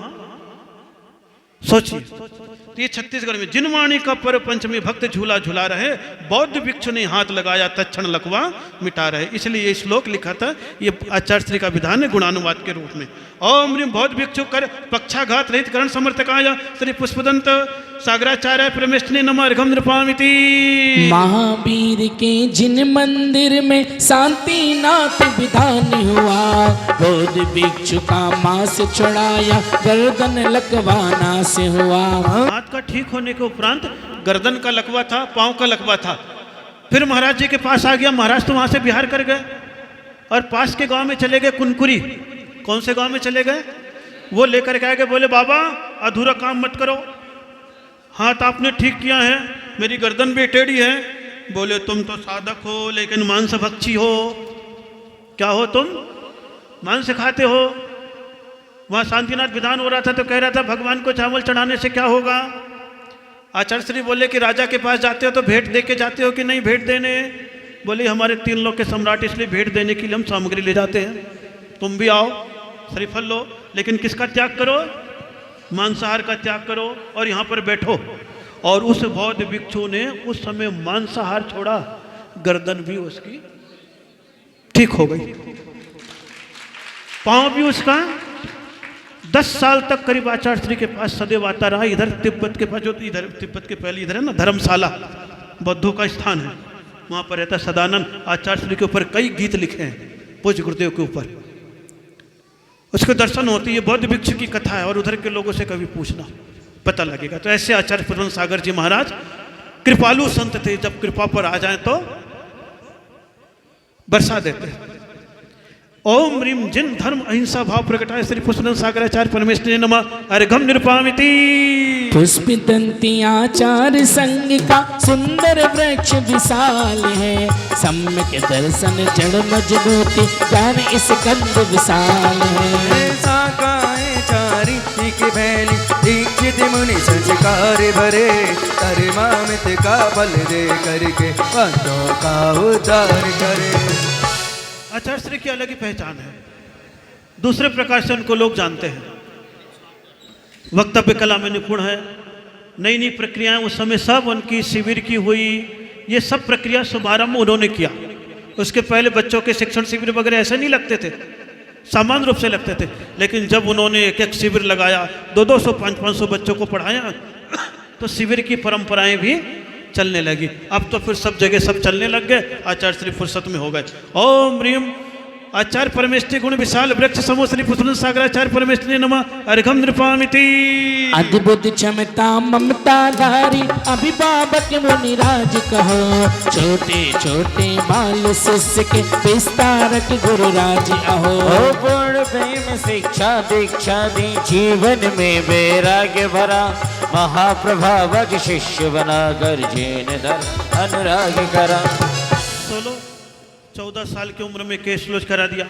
सोचिए। तो ये छत्तीसगढ़ में जिनवाणी का पर्व पंचमी भक्त झूला झूला रहे, बौद्ध भिक्षु ने हाथ लगाया तत्क्षण लकवा मिटा रहे। इसलिए ये श्लोक लिखा था, ये आचार्य श्री का विधान है गुणानुवाद के रूप में। ओम ह्रीं बौद्ध भिक्षु कर पक्षाघात रहित करण समर्थकाय श्री पुष्पदंत सागराचार्य परमेष्ठिने नमः अर्घ्यं नृपामिति। महावीर के जिन मंदिर में शांतिनाथ विधान हुआ, बौद्ध भिक्षु का मांस चढ़ाया गर्दन लकवाना से हुआ। हाथ का ठीक होने के उपरांत गर्दन का लकवा था, पांव का लकवा था। फिर महाराज जी के पास आ गया। महाराज तो वहां से बिहार कर गए और पास के गांव में चले गए, कुनकुरी। कौन से गांव में चले गए? वो लेकर के आ गए, बोले बाबा अधूरा काम मत करो, हाथ आपने ठीक किया है, मेरी गर्दन भी टेढ़ी है। बोले तुम तो साधक हो लेकिन मांस भक्षी हो। क्या हो तुम? मांस खाते हो। वहाँ शांतिनाथ विधान हो रहा था तो कह रहा था भगवान को चावल चढ़ाने से क्या होगा। आचार्य श्री बोले कि राजा के पास जाते हो तो भेंट दे के जाते हो कि नहीं भेंट देने। बोले हमारे 3 लोग के सम्राट इसलिए भेंट देने के लिए हम सामग्री ले जाते हैं। तुम भी आओ, श्रीफल लो, लेकिन किसका त्याग करो? मांसाहार का त्याग करो और यहाँ पर बैठो। और उस बौद्ध भिक्षु ने उस समय मांसाहार छोड़ा, गर्दन भी उसकी ठीक हो गई, पांव भी उसका। 10 साल तक करीब आचार्य श्री के पास सदैव आता रहा। इधर तिब्बत के पास, जो इधर तिब्बत के पहले इधर है ना धर्मशाला, बौद्धों का स्थान है, वहाँ पर रहता सदानंद। आचार्य श्री के ऊपर कई गीत लिखे हैं पूज्य गुरुदेव के ऊपर, उसके दर्शन होते। ये बौद्ध भिक्षु की कथा है और उधर के लोगों से कभी पूछना, पता लगेगा। तो ऐसे आचार्य परमहंस सागर जी महाराज कृपालु संत थे, जब कृपा पर आ जाए तो बरसा देते हैं। ओम ह्रीम जिन धर्म अहिंसा भाव प्रकटाए श्री पुष्पदंत सागराचार्य परमेश्वर नमः। अर्घम निरुपामिति पुष्पितंती आचार्य संग का सुंदर वृक्ष विशाल है। सम्यक दर्शन जड़ मजबूती ज्ञान इस कंद विशाल है। चारित्य की भैली दीक्षित मुनि संस्कार भरे, कर्मामित का बल दे करके बंदों का उद्धार करे। आचार्य श्री की अलग ही पहचान है, दूसरे प्रकार से उनको लोग जानते हैं। वक्तव्य कला में निपुण है। नई नई प्रक्रियाएं उस समय सब उनकी शिविर की हुई, ये सब प्रक्रिया शुभारंभ उन्होंने किया। उसके पहले बच्चों के शिक्षण शिविर वगैरह ऐसे नहीं लगते थे, सामान्य रूप से लगते थे। लेकिन जब उन्होंने एक एक शिविर लगाया, 200-200 500-500 बच्चों को पढ़ाया, तो शिविर की परंपराएं भी चलने लगी। अब तो फिर सब जगह सब चलने लग गए। आचार्य श्री फुर्सत में हो गए। ओम ह्रीम आचार्य परमेष्टि गुण विशाल वृक्ष समूह श्री पुष्पदंत सागराचार्य परमेष्टि नमः। अर्घम निरुपामिति अद्भुत क्षमता ममता धारी अभिभावक मुनिराज कहो। छोटे छोटे बाल शिष्य के विस्तारक गुरुराज अहो। पूर्ण प्रेम शिक्षा दीक्षा दी, जीवन में वैराग्य भरा, महाप्रभावक शिष्य बना कर जीन धर अनुराग करा। 14 साल की उम्र में केश लोच करा दिया,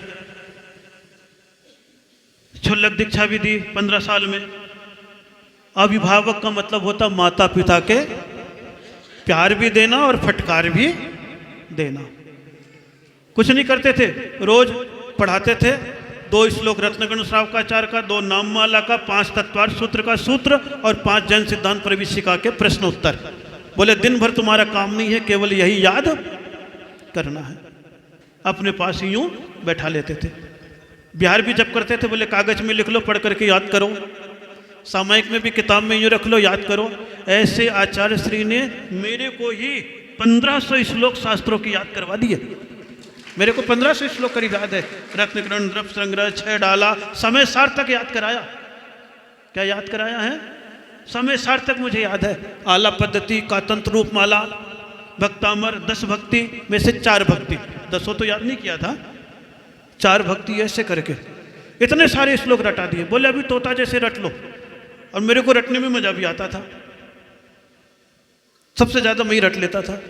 क्षुल्लक दीक्षा भी दी 15 साल में। अभिभावक का मतलब होता माता पिता के प्यार भी देना और फटकार भी देना। कुछ नहीं करते थे, रोज पढ़ाते थे 2 श्लोक रत्नगण श्रावकाचार्य का, 2 नाममाला का, 5 तत्वार्थ सूत्र का सूत्र और 5 जैन सिद्धांत प्रविष्टिका के प्रश्न उत्तर। बोले दिन भर तुम्हारा काम नहीं है, केवल यही याद करना है। अपने पास ही यूं बैठा लेते थे। बिहार भी जब करते थे, बोले कागज में लिख लो, पढ़ करके याद करो। सामायिक में भी किताब में यूं रख लो, याद करो। ऐसे आचार्य श्री ने मेरे को ही 1500 श्लोक शास्त्रों की याद करवा दिए। मेरे को 1500 श्लोक करीब याद है। रत्नग्रहण, द्रव्य संग्रह, 6 डाला, समय सार तक याद कराया। क्या याद कराया है? समय सार तक मुझे याद है। आला पद्धति, कातंत्र रूप माला, भक्तामर, 10 भक्ति में से 4 भक्ति, 10 तो याद नहीं किया था, 4 भक्ति ऐसे करके इतने सारे श्लोक रटा दिए। बोले अभी तोता जैसे रट लो। और मेरे को रटने में मजा भी आता था, सबसे ज्यादा मैं ही रट लेता था।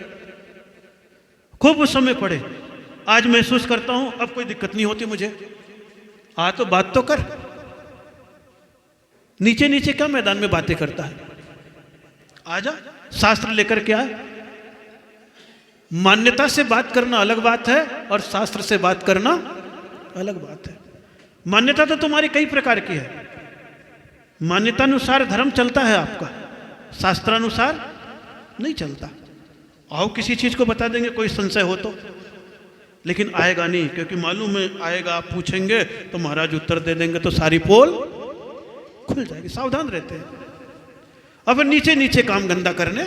खूब उस समय पढ़े। आज महसूस करता हूं अब कोई दिक्कत नहीं होती मुझे। आ तो बात तो कर, नीचे नीचे क्या मैदान में बातें करता है। आजा शास्त्र लेकर के आ। मान्यता से बात करना अलग बात है और शास्त्र से बात करना अलग बात है। मान्यता तो तुम्हारी कई प्रकार की है। मान्यतानुसार धर्म चलता है आपका, शास्त्रानुसार नहीं चलता। आओ किसी चीज को बता देंगे, कोई संशय हो तो, लेकिन आएगा नहीं, क्योंकि मालूम है आएगा, आप पूछेंगे तो महाराज उत्तर दे देंगे तो सारी पोल खुल जाएगी। सावधान रहते हैं। अब नीचे नीचे काम गंदा करने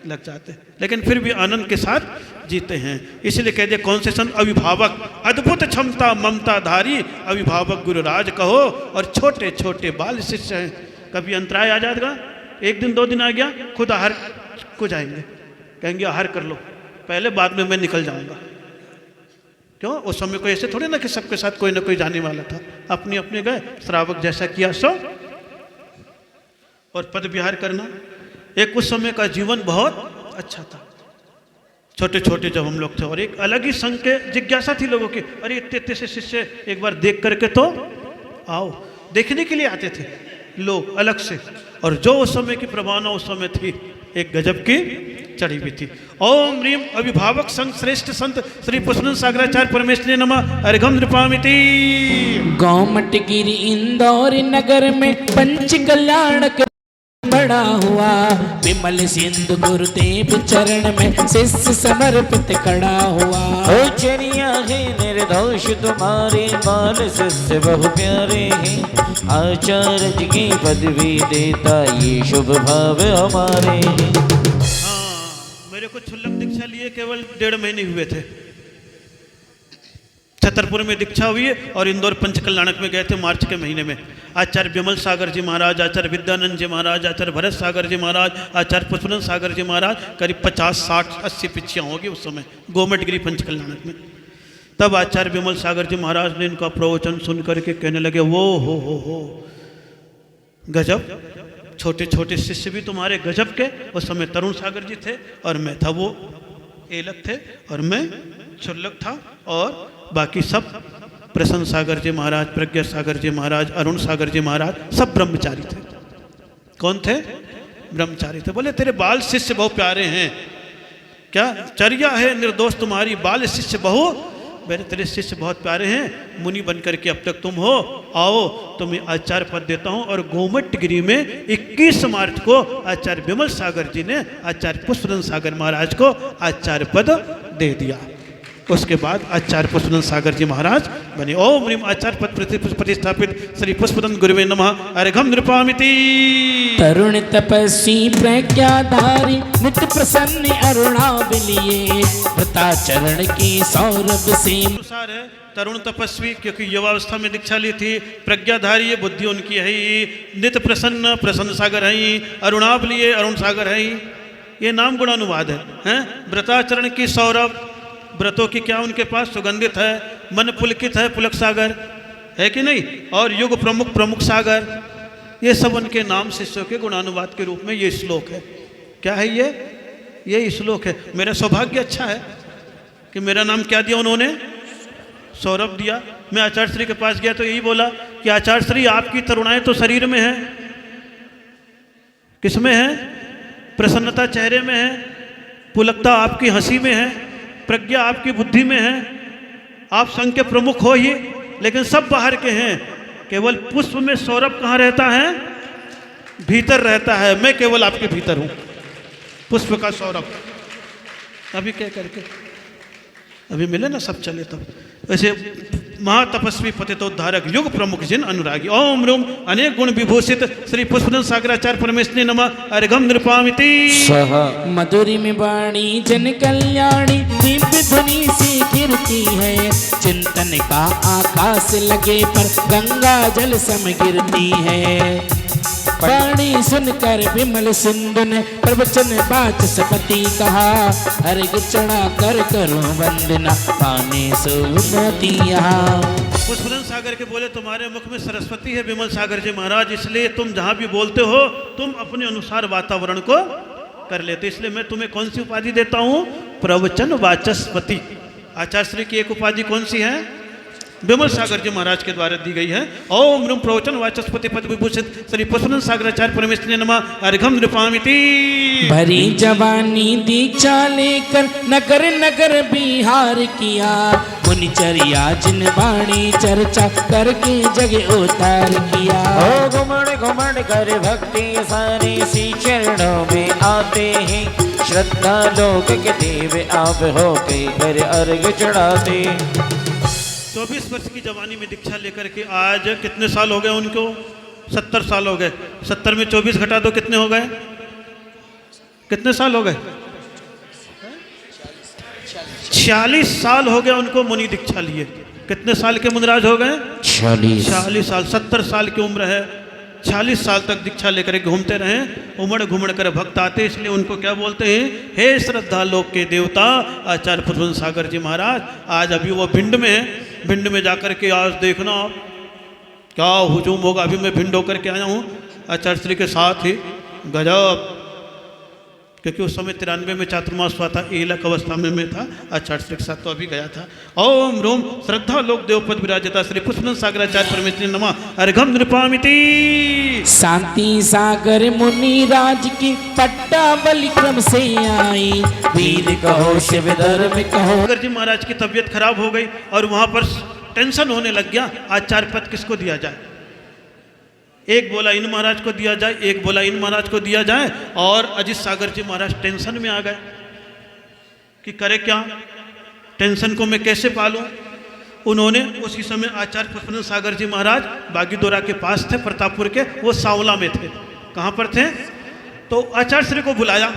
लग जाते हैं, लेकिन फिर भी आनंद के साथ जीते हैं। इसलिए कह दे कौन से संत? अभिभावक, अद्भुत क्षमता ममता धारी, अभिभावक गुरुराज कहो। और छोटे छोटे बाल शिष्य हैं। कभी अंतराय आ जाएगा, 1 दिन 2 दिन आ गया, खुद आहार को जाएंगे, कहेंगे आहार कर लो पहले, बाद में मैं निकल जाऊंगा। क्यों? उस समय कोई ऐसे थोड़े ना कि सबके साथ कोई ना कोई जाने वाला था। अपने अपने गए, श्रावक जैसा किया सो। और पद विहार करना, एक उस समय का जीवन बहुत अच्छा था। छोटे छोटे जब हम लोग थे, और एक अलग ही संघ के जिज्ञासा थी लोगों की, अरे इतने इतने से शिष्य एक बार देख करके तो आओ, देखने के लिए आते थे लोग अलग से। और जो उस समय की प्रभावना उस समय थी, एक गजब की चढ़ी हुई थी। ओम ह्रीम अभिभावक संघ श्रेष्ठ संत श्री पुष्पनंद सागराचार्य परमेश्वरी नमः अर्घम नृपामिति। गोमटगिरी इंदौर नगर में पंच कल्याणक बड़ा हुआ, विमल सिंधु गुरुदेव चरण में शिष्य समर्पित खड़ा हुआ। चरिया है निर्दोष तुम्हारे, बाल शिष्य बहु प्यारे हैं, आचार्य जी की पदवी देता ये शुभ भाव हमारे। हाँ, मेरे को क्षुल्लक दीक्षा लिए केवल 1.5 महीने हुए थे। छतरपुर में दीक्षा हुई है और इंदौर पंचकल्याणक में गए थे मार्च के महीने में। आचार्य विमल सागर जी महाराज, आचार्य विद्यानंद जी महाराज, आचार्य भरत सागर जी महाराज, आचार्य पुष्पनंद सागर जी महाराज, करीब 50, 60, 80 पिछियाँ होगी उस समय गोमटगिरी पंचकल्याणक में। तब आचार्य विमल सागर जी महाराज ने इनका प्रवचन सुन करके कहने लगे, वो हो गजब, छोटे छोटे शिष्य भी तुम्हारे गजब के। उस समय तरुण सागर जी थे और मैं था, वो एलक थे और मैं क्षुल्लक था, और बाकी सब प्रसन्न सागर जी महाराज, प्रज्ञा सागर जी महाराज, अरुण सागर जी महाराज, सब ब्रह्मचारी थे। कौन थे? ब्रह्मचारी थे। बोले तेरे बाल शिष्य बहुत प्यारे हैं, क्या चर्या है निर्दोष तुम्हारी, बाल शिष्य बहु, मेरे तेरे शिष्य बहुत प्यारे हैं, मुनि बन करके अब तक तुम हो, आओ तुम्हें आचार्य पद देता हूँ। और गोमटगिरी में 21 मार्च को आचार्य विमल सागर जी ने आचार्य पुष्पनंद सागर महाराज को आचार्य पद दे दिया। उसके बाद आचार्य पुष्पनंद सागर जी महाराज बने। ओम ह्रीम आचार्य पद प्रतिष्ठापित श्री पुष्पनंद गुरुवे नमः अर्घम नृपामिति। तरुण तपस्वी प्रज्ञाधारी नित्य प्रसन्न अरुणाबिलिये, वृताचरण की सौरभ से अनुसार है तरुण तपस्वी, क्योंकि युवावस्था में दीक्षा ली थी, प्रज्ञाधारी बुद्धि उनकी है ही, नित्य प्रसन्न प्रसन्न सागर है ही, अरुणाबिलिये अरुण सागर है ही, ये नाम गुणानुवाद है। व्रताचरण की सौरभ, व्रतों की क्या उनके पास सुगंधित है, मन पुलकित है पुलक सागर है कि नहीं, और युग प्रमुख प्रमुख सागर, ये सब उनके नाम शिष्यों के गुणानुवाद के रूप में ये श्लोक है। क्या है ये श्लोक है। मेरा सौभाग्य अच्छा है कि मेरा नाम क्या दिया उन्होंने? सौरभ दिया। मैं आचार्य श्री के पास गया तो यही बोला कि आचार्य श्री आपकी तरुणाएं तो शरीर में है, किसमें है? प्रसन्नता चेहरे में है, पुलकता आपकी हंसी में है, प्रज्ञा आपकी बुद्धि में है, आप संघ के प्रमुख हो ही, लेकिन सब बाहर के हैं। केवल पुष्प में सौरभ कहाँ रहता है? भीतर रहता है। मैं केवल आपके भीतर हूँ, पुष्प का सौरभ। अभी क्या करके अभी मिले ना, सब चले तब। वैसे महातपस्वी पतितोद्धारक युग प्रमुख जिन अनुरागी, ओम रूम अनेक गुण विभूषित श्री पुष्पनंद सागराचार्य परमेश्वरी नमः अर्घम नृपामिति। मधुरी में वाणी जन कल्याणी, दिव्य ध्वनि से गिरती है, चिंतन का आकाश लगे पर गंगा जल सम गिरती है। वाणी सुनकर विमल सिंधु ने प्रवचन वाचस्पति कहा, अर्घ चढ़ा कर करो वंदना, पाने सुमति यहाँ। पुष्पनंद सागर के बोले तुम्हारे मुख में सरस्वती है विमल सागर जी महाराज, इसलिए तुम जहाँ भी बोलते हो तुम अपने अनुसार वातावरण को कर लेते, इसलिए मैं तुम्हें कौन सी उपाधि देता हूँ? प्रवचन वाचस्पति। आचार्य श्री की एक उपाधि कौन सी है? विमल सागर जी महाराज के द्वारा दी गई है। ओम रूम प्रवचन वाचस्पति पद विभूषित श्री पुष्पनंद सागराचार्य परमेश्वरी नमः अर्घम नृपामिति। भरी जवानी दीक्षा लेकर नगर नगर बिहार किया, मुनिचर्या जिन वाणी चर्चा करके जग उतार किया। ओ घुमड़ घुमड़ कर भक्ति सारे सी चरणों में आते हैं, श्रद्धा लोक के देव आप हो के घर अर्घ चढ़ाते। 24 वर्ष की जवानी में दीक्षा लेकर के आज कितने साल हो गए उनको? 70 साल हो गए। 70 में 24 घटा दो, कितने हो गए? कितने साल हो गए? 46 साल हो गए उनको मुनि दीक्षा लिए। कितने साल के मुनिराज हो गए? 46 साल। 70 साल की उम्र है, 46 साल तक दीक्षा लेकर घूमते रहे, उमड़ घुमड़ कर भक्त आते, इसलिए उनको क्या बोलते हैं? हे श्रद्धा लोक के देवता आचार्य पुष्पनंद सागर जी महाराज। आज अभी वो भिंड में है, भिंड में जाकर के आज देखना क्या हुजूम होगा। अभी मैं भिंड होकर के आया हूँ आचार्य श्री के साथ ही, गजब क्योंकि उस समय 93 में चातुर्मास हुआ था, एलक अवस्था में मैं था आचार्य श्री के साथ, तो अभी गया था। ओम रोम श्रद्धा लोक देवपद विराजता श्री पुष्पन सागराचार्य परमेश्वरी नमः अर्घम नृपामिति। शांति सागर मुनि राज की पट्टावली क्रम से आई, वीर कहो शिव धर्म कहो। सागर जी महाराज की तबीयत खराब हो गई और वहाँ पर टेंशन होने लग गया, आचार्य पद किसको दिया जाए। एक बोला इन महाराज को दिया जाए, एक बोला इन महाराज को दिया जाए, और अजित सागर जी महाराज टेंशन में आ गए कि करे क्या, टेंशन को मैं कैसे पालूं। उन्होंने उसी समय आचार्य पुष्पन सागर जी महाराज बागीदोरा के पास थे, प्रतापपुर के, वो सांवला में थे। कहाँ पर थे? तो आचार्य श्री को बुलाया,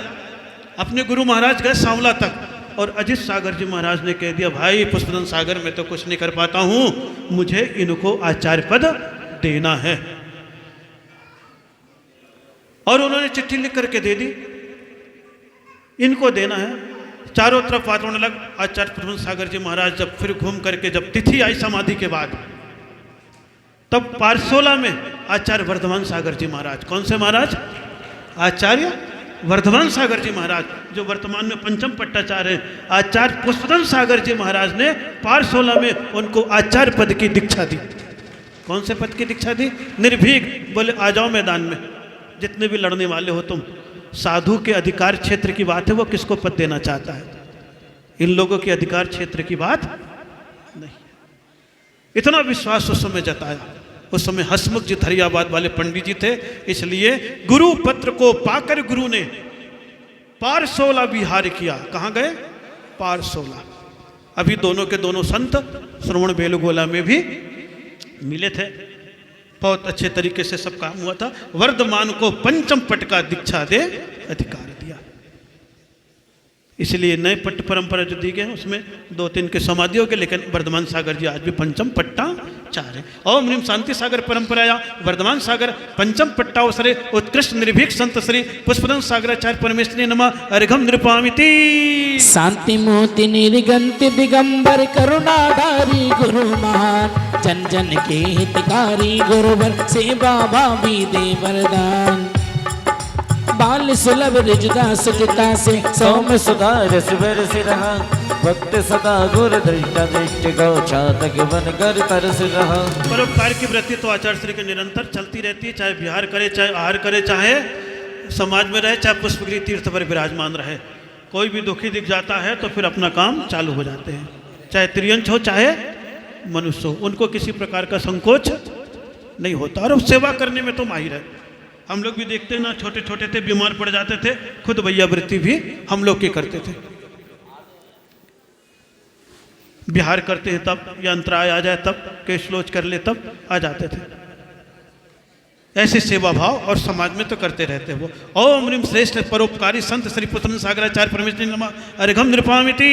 अपने गुरु महाराज गए सांवला तक, और अजित सागर जी महाराज ने कह दिया भाई पुष्पन सागर में तो कुछ नहीं कर पाता हूँ, मुझे इनको आचार्य पद देना है। और उन्होंने चिट्ठी लिख करके दे दी, इनको देना है। चारों तरफ बात होने लग। आचार्य पुष्पन सागर जी महाराज जब फिर घूम करके जब तिथि आई समाधि के बाद, तब पारसोला में आचार्य वर्धमान सागर जी महाराज, कौन से महाराज? आचार्य वर्धमान सागर जी महाराज, जो वर्तमान में पंचम पट्टाचार्य हैं, आचार्य पुष्पन सागर जी महाराज ने पारसोला में उनको आचार्य पद की दीक्षा दी। कौन से पद की दीक्षा दी? निर्भीक। बोले आ जाओ मैदान में, जितने भी लड़ने वाले हो तुम। साधु के अधिकार क्षेत्र की बात है, वो किसको पद देना चाहता है? इन लोगों के अधिकार क्षेत्र की बात नहीं। इतना विश्वास उस समय जताया। उस समय हसमुख जी धरियाबाद वाले पंडित जी थे, इसलिए गुरु पत्र को पाकर गुरु ने पारसोला विहार किया। कहाँ गए? पारसोला। अभी दोनों के दोनों संत श्रवण बेलगोला में भी मिले थे। बहुत अच्छे तरीके से सब काम हुआ था। वर्धमान को पंचम पट का दीक्षा दे अधिकार दिया। इसलिए नए पट्ट परंपरा जो दी गए हैं उसमें 2-3 के समाधि हो गए, लेकिन वर्धमान सागर जी आज भी पंचम पट्टाचार्य। ओम ह्रीम शांति सागर परंपराया वर्धमान सागर पंचम पट्टावसरे उत्कृष्ट निर्भीक संत श्री पुष्पन सागराचार्य परमेश्वरी नमः अर्घम नृपामिति। शांति मोति निर्गंत दिगंबर करुणाधारी गुरु महान, जन जन के हितकारी गुरुवर सेवा भावी दे वरदान। बाल सुलभ रिजदा सुजता से सौम्य सुधार स्वर से रहा, भक्त सदा गुर दृष्टा दृष्टि गौ छातक बन कर तरस रहा। परोपकार की वृत्ति तो आचार्य श्री के निरंतर चलती रहती है, चाहे विहार करे, चाहे आहार करे, चाहे समाज में रहे, चाहे पुष्पगिरी तीर्थ पर विराजमान रहे। कोई भी दुखी दिख जाता है तो फिर अपना काम चालू हो जाते हैं, चाहे त्रियंच हो चाहे मनुष्य हो, उनको किसी प्रकार का संकोच नहीं होता और सेवा करने में तो माहिर है। हम लोग भी देखते हैं ना, छोटे छोटे थे, बीमार पड़ जाते थे, खुद भैया वृत्ति भी हम लोग के करते थे। बिहार करते हैं तब, या अंतराय आ जाए तब, केश लोच कर ले तब आ जाते थे। ऐसे सेवा भाव और समाज में तो करते रहते वो। ओम ह्रीम श्रेष्ठ परोपकारी संत श्री पुष्पन सागराचार्य परमेश्वरी नमः अर्घम नृपामिति।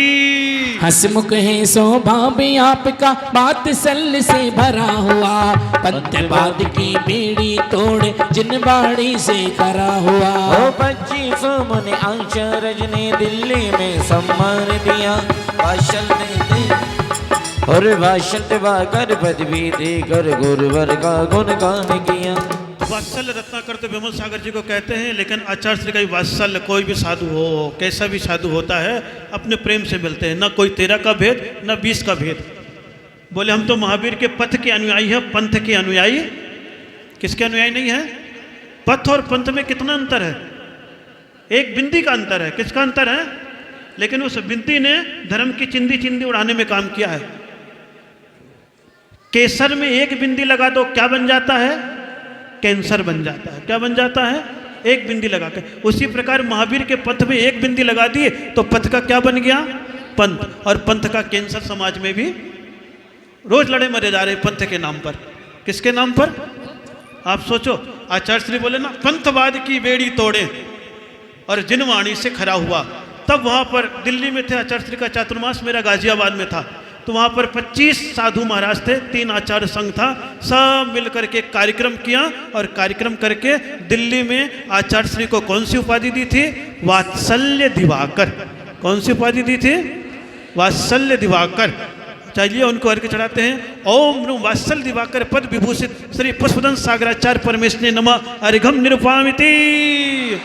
हसमुख है स्वभाव आपका, बात सल से भरा हुआ, पंथवाद की बेड़ी तोड़ जिन बाड़ी से करा हुआ। ओ 25 मुनि आचार्य ने दिल्ली में सम्मान दिया, भाषण दे और भाषण देकर पदवी देकर गुरुवर का गुणगान किया। वात्सल्य रत्नाकर तो विमल सागर जी को कहते हैं, लेकिन आचार्य श्री का वात्सल्य, कोई भी साधु हो, कैसा भी साधु होता है, अपने प्रेम से मिलते हैं। न कोई 13 का भेद, न 20 का भेद। बोले हम तो महावीर के पथ के अनुयायी हैं, पंथ के अनुयायी किसके अनुयायी नहीं है? पथ और पंथ में कितना अंतर है? एक बिंदी का अंतर है। किसका अंतर है? लेकिन उस बिंदी ने धर्म की चिंदी चिंदी उड़ाने में काम किया है। केसर में एक बिंदी लगा दो, क्या बन जाता है? कैंसर बन जाता है। क्या बन जाता है? एक बिंदी लगा के। उसी प्रकार महावीर के पथ में एक बिंदी लगा दिए तो पथ का क्या बन गया? पंथ। और पंथ का कैंसर समाज में भी रोज लड़े मरे जा रहे पंथ के नाम पर। किसके नाम पर? आप सोचो, आचार्य श्री बोले ना, पंथवाद की बेड़ी तोड़े और जिन वाणी से खरा हुआ। तब वहाँ पर दिल्ली में थे आचार्य श्री का चातुर्मास, मेरा गाजियाबाद में था, तो वहाँ पर 25 साधु महाराज थे, 3 आचार्य संघ था, सब मिलकर के कार्यक्रम किया और कार्यक्रम करके दिल्ली में आचार्य श्री को कौन सी उपाधि दी थी? वात्सल्य दिवाकर। कौन सी उपाधि दी थी? वात्सल्य दिवाकर। चलिए उनको अर्घ्य चढ़ाते हैं। ओम नृ वात्सल दिवाकर पद विभूषित श्री पुष्पदंत सागराचार्य परमेश्वरी नमः अर्घम निरूपामिति।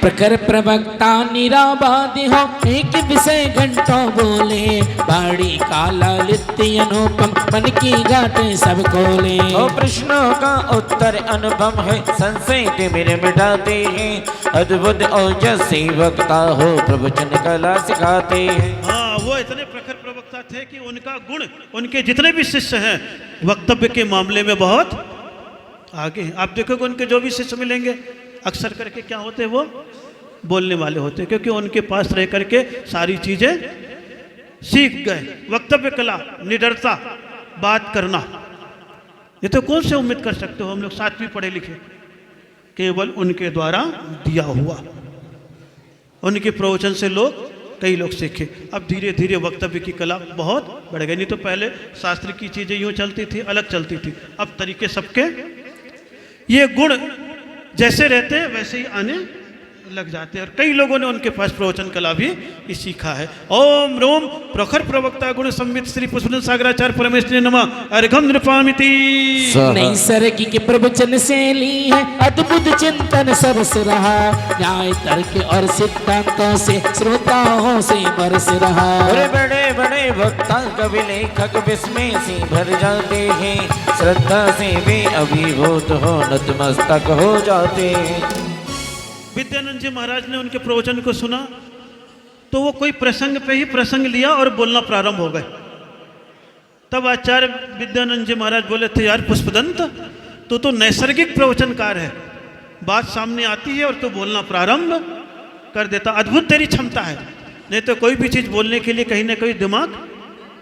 प्रखर प्रवक्ता निराबादि हो एक विषय घंटों बोले, बाड़ी काला लित्य अनुपम मन की गांठें सब खोले। ओ प्रश्नों का उत्तर अनुपम है, संशय तिमिर मिटाते हैं, अद्भुत ओजस्वी वक्ता हो प्रवचन कला सिखाते हैं। हाँ, वो इतने प्रखर प्रवक्ता थे कि उनका गुण, उनके जितने भी शिष्य हैं वक्तव्य के मामले में बहुत आगे हैं। आप देखोगे उनके जो भी शिष्य मिलेंगे अक्सर करके क्या होते हैं, वो बोलने वाले होते हैं, क्योंकि उनके पास रह करके सारी चीजें सीख गए। वक्तव्य कला, निडरता, बात करना, ये तो कौन से उम्मीद कर सकते हो हम लोग 7वीं पढ़े लिखे, केवल उनके द्वारा दिया हुआ। उनके प्रवचन से कई लोग सीखे। अब धीरे धीरे वक्तव्य की कला बहुत बढ़ गई। नहीं तो पहले शास्त्र की चीज़ें यूँ चलती थी, अलग चलती थी, अब तरीके सबके, ये गुण जैसे रहते हैं वैसे ही आने लग जाते हैं। और कई लोगों ने उनके पास प्रवचन कला भी सीखा है। ओम रोम प्रखर प्रवक्ता गुण संवित श्री पुष्पदंत सागराचार्य परमेश्वरी नमः अर्घम नृपामिति। नैसर्गिक प्रवचन से ली है अद्भुत चिंतन सरस रहा, न्याय तर्क और सिद्धांतों से श्रोताओं से बरस रहा। और बड़े बड़े वक्ता कवि लेखक विस्मय से भर जाते हैं, श्रद्धा से वे अभिभूत हो नतमस्तक हो जाते हैं। विद्यानंद जी महाराज ने उनके प्रवचन को सुना तो वो कोई प्रसंग पे ही प्रसंग लिया और बोलना प्रारंभ हो गए। तब आचार्य विद्यानंद जी महाराज बोले थे, यार पुष्पदंत, तू तो नैसर्गिक प्रवचनकार है, बात सामने आती है और तू बोलना प्रारंभ कर देता, अद्भुत तेरी क्षमता है। नहीं तो कोई भी चीज़ बोलने के लिए कहीं ना कहीं दिमाग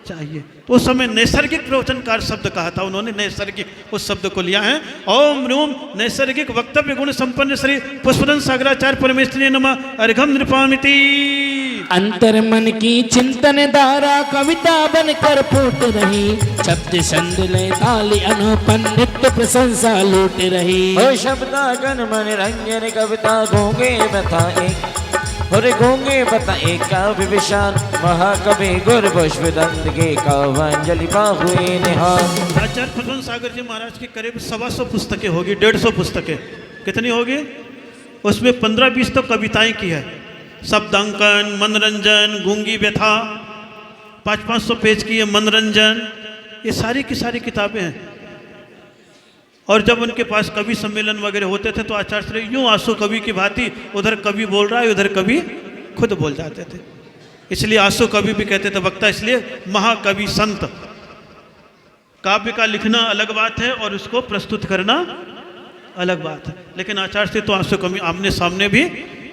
चाहिए। तो उस समय नैसर्गिक प्रवचनकार शब्द कहा था उन्होंने, नैसर्गिक उस शब्द को लिया है। ओम नूम नैसर्गिक वक्तव्य गुण संपन्न श्री पुष्पदंत सागराचार्य परमेश्वरी नमः अर्घम नृपामिति। अंतर मन की चिंतन धारा कविता बनकर फूट रही, शब्द छंद लय ताली अनुपन नित्य प्रशंसा लूट रही। ओ शब्दागन मन रंजन कविता गूंगे बताए, और गूंगे बताए काव्य विशाल महाकवि गुरु पुष्पदंत के काव्यांजलि बाहुए निहाल। आचार्य पुष्पदंत सागर जी महाराज की करीब 125 पुस्तकें होगी, 150 पुस्तकें। कितनी होगी? उसमें 15-20 तो कविताएं की है, शब्दांकन, मनोरंजन, गूंगी व्यथा, 500-500 पेज की है मनोरंजन, ये सारी की सारी किताबें हैं। और जब उनके पास कवि सम्मेलन वगैरह होते थे तो आचार्य श्री यूँ आंसू कवि की भांति, उधर कवि बोल रहा है उधर कवि खुद बोल जाते थे, इसलिए आंसू कवि भी कहते थे वक्ता, इसलिए महाकवि संत। काव्य का लिखना अलग बात है और उसको प्रस्तुत करना अलग बात है, लेकिन आचार्य श्री तो आंसू कवि आमने सामने भी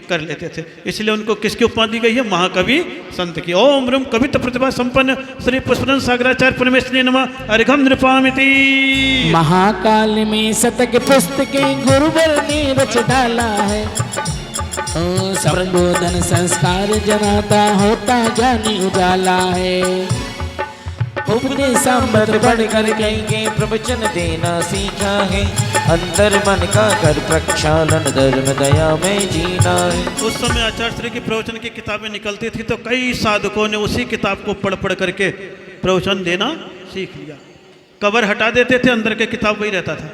कर लेते थे, इसलिए उनको किसकी उपमा दी गई है? महाकवि संत की। ओम रूम कवित्व प्रतिभा संपन्न श्री पुष्पदंत सागराचार्य परमेश्वरी नमः अर्घम नृपामिति। महाकाल में शतक पुस्तकें गुरुवर ने रच डाला है, ओ संबोधन संस्कार जनाता होता ज्ञानी उजाला है। उपदेशामृत पढ़ कर गए प्रवचन देना सीखा है, अंतर मन का कर प्रक्षालन धर्म दया में जीना है। उस समय आचार्य श्री की प्रवचन की किताबें निकलती थी तो कई साधकों ने उसी किताब को पढ़ पढ़ करके प्रवचन देना सीख लिया। कवर हटा देते थे, अंदर के किताब वही रहता था।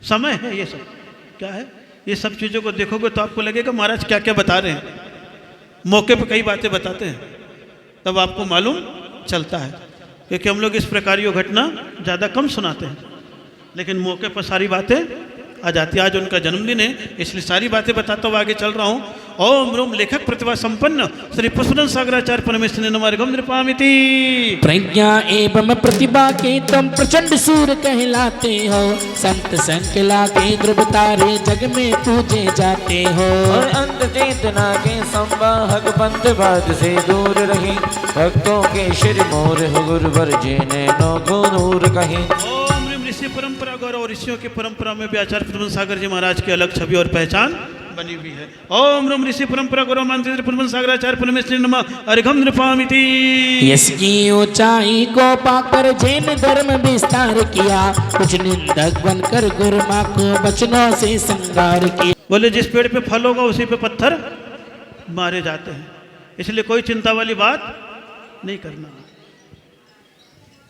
समय है ये सब, क्या है ये सब चीज़ों को देखोगे तो आपको लगेगा महाराज क्या क्या बता रहे हैं। मौके पर कई बातें बताते हैं तब आपको मालूम चलता है, क्योंकि हम लोग इस प्रकार की घटना ज़्यादा कम सुनाते हैं, लेकिन मौके पर सारी बातें आ जाती है। आज उनका जन्मदिन है इसलिए सारी बातें बताता हुआ आगे चल रहा हूँ। ओम रूम लेखक प्रतिभा संपन्न श्री पुष्पदंत सागराचार्य परमेश्वरी नमः अर्घम नृपामिति। प्रज्ञा एवं प्रतिभा के तुम प्रचंड सूर कहलाते हो, संत संकला के ध्रुव तारे जग में पूजे जाते हो। और अंत चेतना के संवाहक बंदवाद से दूर रहे, भक्तों के शिर मोर हो गुरुवर जिन्हें नो गुरूर कहे। ओम ऋषि ऋषि परंपरा गौरव और ऋषियों की परंपरा में भी आचार्य पुष्पदंत सागर जी महाराज की अलग छवि और पहचान बनी हुई है। ओम रम ऋषि परंपरा गौरव मंत्र पुष्पदंत सागराचार्य परमेश्वरी नमः अर्घम नृपामिति। यश की ऊंचाई को पाकर जैन धर्म विस्तार किया, कुछ निंदक बनकर गुरुमा को वचनों से श्रृंगार किया। बोले जिस पेड़ पे फल होगा उसी पे पत्थर मारे जाते हैं, इसलिए कोई चिंता वाली बात नहीं करना।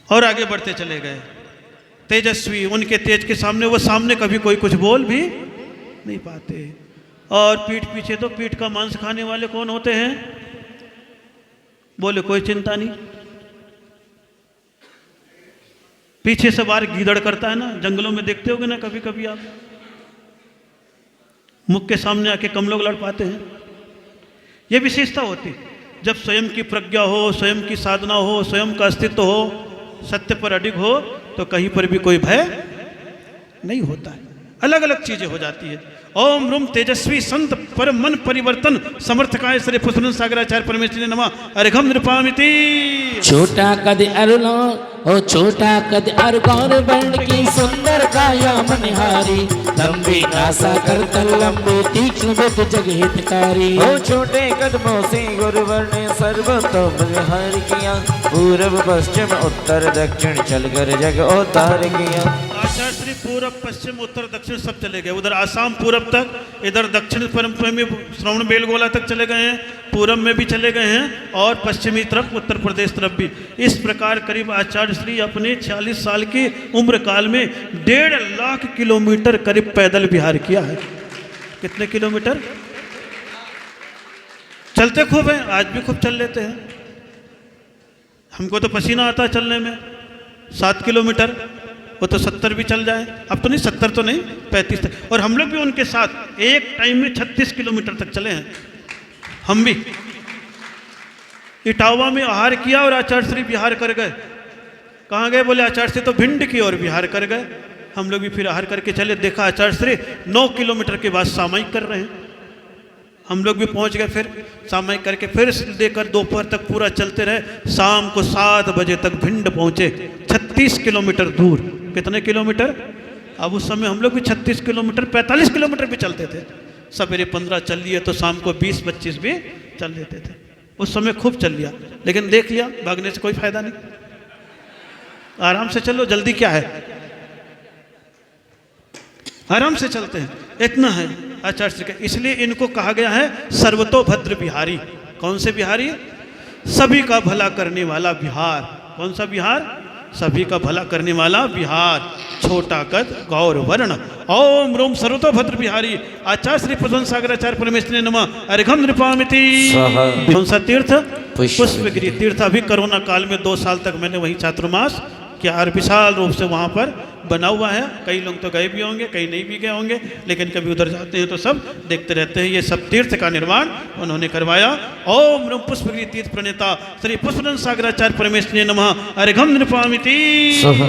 और आगे बढ़ते चले गए। तेजस्वी, उनके तेज के सामने वो सामने कभी कोई कुछ बोल भी नहीं पाते। और पीठ पीछे तो पीठ का मांस खाने वाले कौन होते हैं? बोले कोई चिंता नहीं। पीछे से बार गीदड़ करता है ना, जंगलों में देखते होगे ना कभी कभी आप, मुख के सामने आके कम लोग लड़ पाते हैं। यह विशेषता होती जब स्वयं की प्रज्ञा हो, स्वयं की साधना हो, स्वयं का अस्तित्व हो, सत्य पर अडिग हो, तो कहीं पर भी कोई भय नहीं होता है। अलग अलग चीजें हो जाती है। ओम रूम तेजस्वी संत परम मन परिवर्तन समर्थकाय श्री पुष्पन सागराचार्य परमेश्वरी नमः अर्घम नृपामिति। छोटा कद अरुणो ओ छोटा कद अर गौर वर्ण की सुंदर काया मनिहारी, लंबी नासा करतल लंबे तीक्ष्ण बुद्ध जग हितकारी। ओ छोटे कदमों से गुरुवर ने सर्वतोम विहार किया, पूर्व पश्चिम उत्तर दक्षिण चलकर जग अवतार किया। आचार्य श्री पूर्व पश्चिम उत्तर दक्षिण सब चले गए। उधर आसाम पूर्व तक, इधर दक्षिण परंपरा में श्रवण बेलगोला तक चले गए हैं, पूरब में भी चले गए हैं और पश्चिमी तरफ उत्तर प्रदेश तरफ भी। इस प्रकार करीब आचार्य श्री अपने 46 साल की उम्र काल में 1.5 लाख किलोमीटर करीब पैदल विहार किया है। कितने किलोमीटर? चलते खूब हैं, आज भी खूब चल लेते हैं। हमको तो पसीना आता है चलने में। 7 किलोमीटर, वो तो 70 भी चल जाए। अब तो नहीं, 70 तो नहीं, 35 तक। और हम लोग भी उनके साथ एक टाइम में 36 किलोमीटर तक चले हैं। हम भी इटावा में आहार किया और आचार्य श्री विहार कर गए। कहाँ गए? बोले आचार्य श्री तो भिंड की ओर विहार कर गए। हम लोग भी फिर आहार करके चले, देखा आचार्य श्री 9 किलोमीटर के बाद सामयिक कर रहे हैं। हम लोग भी पहुंच गए, फिर सामयिक करके फिर देकर दोपहर तक पूरा चलते रहे। शाम को 7 बजे तक भिंड पहुंचे, 36 किलोमीटर दूर। कितने किलोमीटर? अब उस समय हम लोग भी 36 किलोमीटर 45 किलोमीटर भी चलते थे। सवेरे 15 चल लिए तो शाम को 20-25 भी चल लेते थे। उस समय खूब चल लिया, लेकिन देख लिया भागने से कोई फायदा नहीं। आराम से चलो, जल्दी क्या है, आराम से चलते हैं, इतना है आचार्य श्री का। इसलिए इनको कहा गया है सर्वतोभद्र बिहारी। कौन से बिहारी? सभी का भला करने वाला बिहार। कौन सा बिहार? सभी का भला करने वाला बिहार। छोटा कद गौर वर्ण। ओम रोम सर्वतोभद्र बिहारी आचार्य श्री पुष्पन सागराचार्य परमेश्वरी नमः अर्घम नृपामिति। कौन सा तीर्थ? पुष्पगिरि तीर्थ। अभी कोरोना काल में 2 साल तक मैंने वहीं चातुर्मास किया और विशाल रूप से वहाँ पर बना हुआ है। कई लोग तो गए भी होंगे, कई नहीं भी गए होंगे, लेकिन कभी उधर जाते हैं तो सब देखते रहते हैं। ये सब तीर्थ का निर्माण उन्होंने करवाया। ओम नम पुष्पगिरि तीर्थ प्रणेता श्री पुष्पन सागराचार्य परमेश्वरी नमः अर्घम नृपामिति।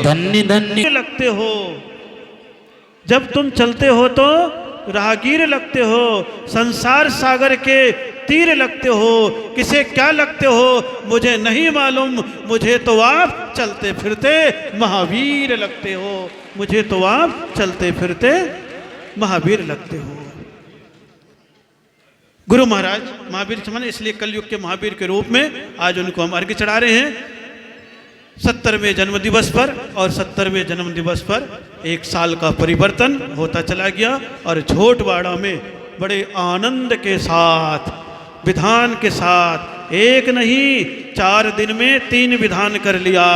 धन्य धन्य लगते हो जब तुम चलते हो तो राहगीर लगते हो, संसार सागर के तीर लगते हो। किसे क्या लगते हो मुझे नहीं मालूम, मुझे तो आप चलते फिरते महावीर लगते हो। मुझे तो आप चलते फिरते महावीर लगते हो। गुरु महाराज महावीर समान, इसलिए कलयुग के महावीर के रूप में आज उनको हम अर्घ्य चढ़ा रहे हैं। 70वें जन्म दिवस पर और 70वें जन्म दिवस पर 1 साल का परिवर्तन होता चला गया और झोटवाड़ा में बड़े आनंद के साथ, विधान के साथ, एक नहीं 4 दिन में 3 विधान कर लिया।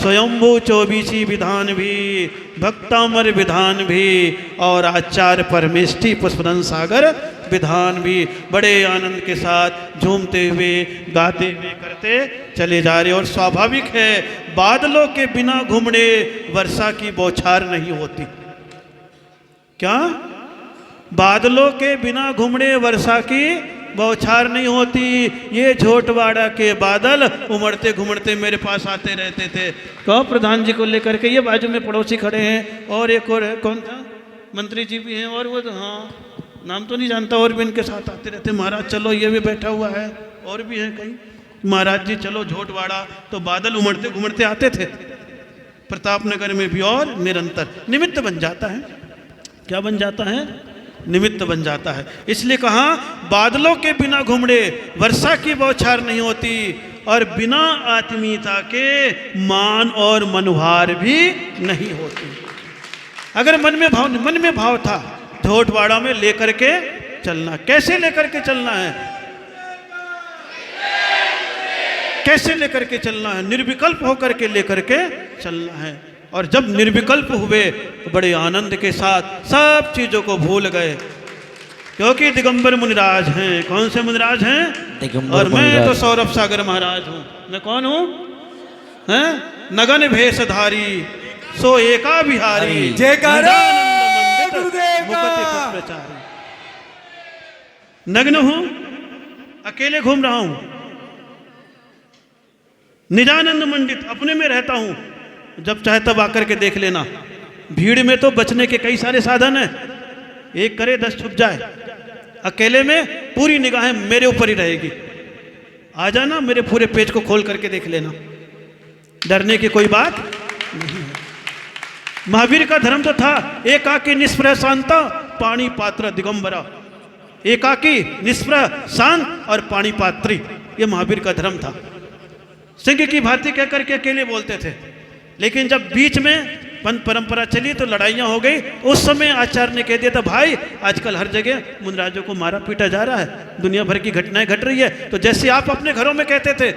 स्वयंभू 24 विधान भी, भक्तामर विधान भी और आचार्य परमेष्टि पुष्पन सागर विधान भी बड़े आनंद के साथ झूमते हुए गाते हुए करते चले जा रहे। और स्वाभाविक है बादलों के बिना घुमड़े वर्षा की बौछार नहीं होती। क्या? बादलों के बिना घुमड़े वर्षा की बौछार नहीं होती। ये झोटवाड़ा के बादल उमड़ते घुमड़ते मेरे पास आते रहते थे। कहो प्रधान जी को लेकर के, ये बाजू में पड़ोसी खड़े हैं और एक और है, कौन था? मंत्री जी भी हैं और वो तो हाँ नाम तो नहीं जानता, और भी इनके साथ आते रहते। महाराज चलो, ये भी बैठा हुआ है, और भी है कहीं, महाराज जी चलो झोटवाड़ा। तो बादल उमड़ते घुमड़ते आते थे प्रतापनगर में भी और निरंतर निमित्त बन जाता है। क्या बन जाता है? निमित्त बन जाता है। इसलिए कहा बादलों के बिना घुमड़े वर्षा की बौछार नहीं होती और बिना आत्मीयता के मान और मनोहार भी नहीं होती। अगर मन में भाव था झोटवाड़ा में लेकर के चलना। कैसे लेकर के चलना है? कैसे लेकर के चलना है, निर्विकल्प होकर के लेकर के चलना है। और जब निर्विकल्प हुए तो बड़े आनंद के साथ सब चीज़ों को भूल गए, क्योंकि दिगंबर मुनिराज हैं। कौन से मुनिराज हैं? दिगंबर और मैं मुनिराज। तो सौरभ सागर महाराज हूँ। मैं कौन हूँ? हैं? नगन भेषधारी सो एका बिहारी, जयकारा निजानंद मंडित गुरुदेव का। मुकति पथ प्रचारी। नग्न हूँ, अकेले घूम रहा हूँ, निजानंद मंडित अपने में रहता हूँ। जब चाहे तब आकर के देख लेना। भीड़ में तो बचने के कई सारे साधन हैं, एक करे 10 छुप जाए। अकेले में पूरी निगाहें मेरे ऊपर ही रहेगी। आ जाना, मेरे पूरे पेज को खोल करके देख लेना, डरने की कोई बात नहीं है। महावीर का धर्म तो था एकाकी निष्प्रह शांता पाणी पात्र दिगंबरा। एकाकी निष्प्रह शांत और पाणी पात्री, ये महावीर का धर्म था। सिंह की भांति कहकर के अकेले बोलते थे, लेकिन जब बीच में पंथ परंपरा चली तो लड़ाइयाँ हो गई। उस समय आचार्य ने कह दिया था, भाई आजकल हर जगह मुनिराजों को मारा पीटा जा रहा है, दुनिया भर की घटनाएं घट रही है। तो जैसे आप अपने घरों में कहते थे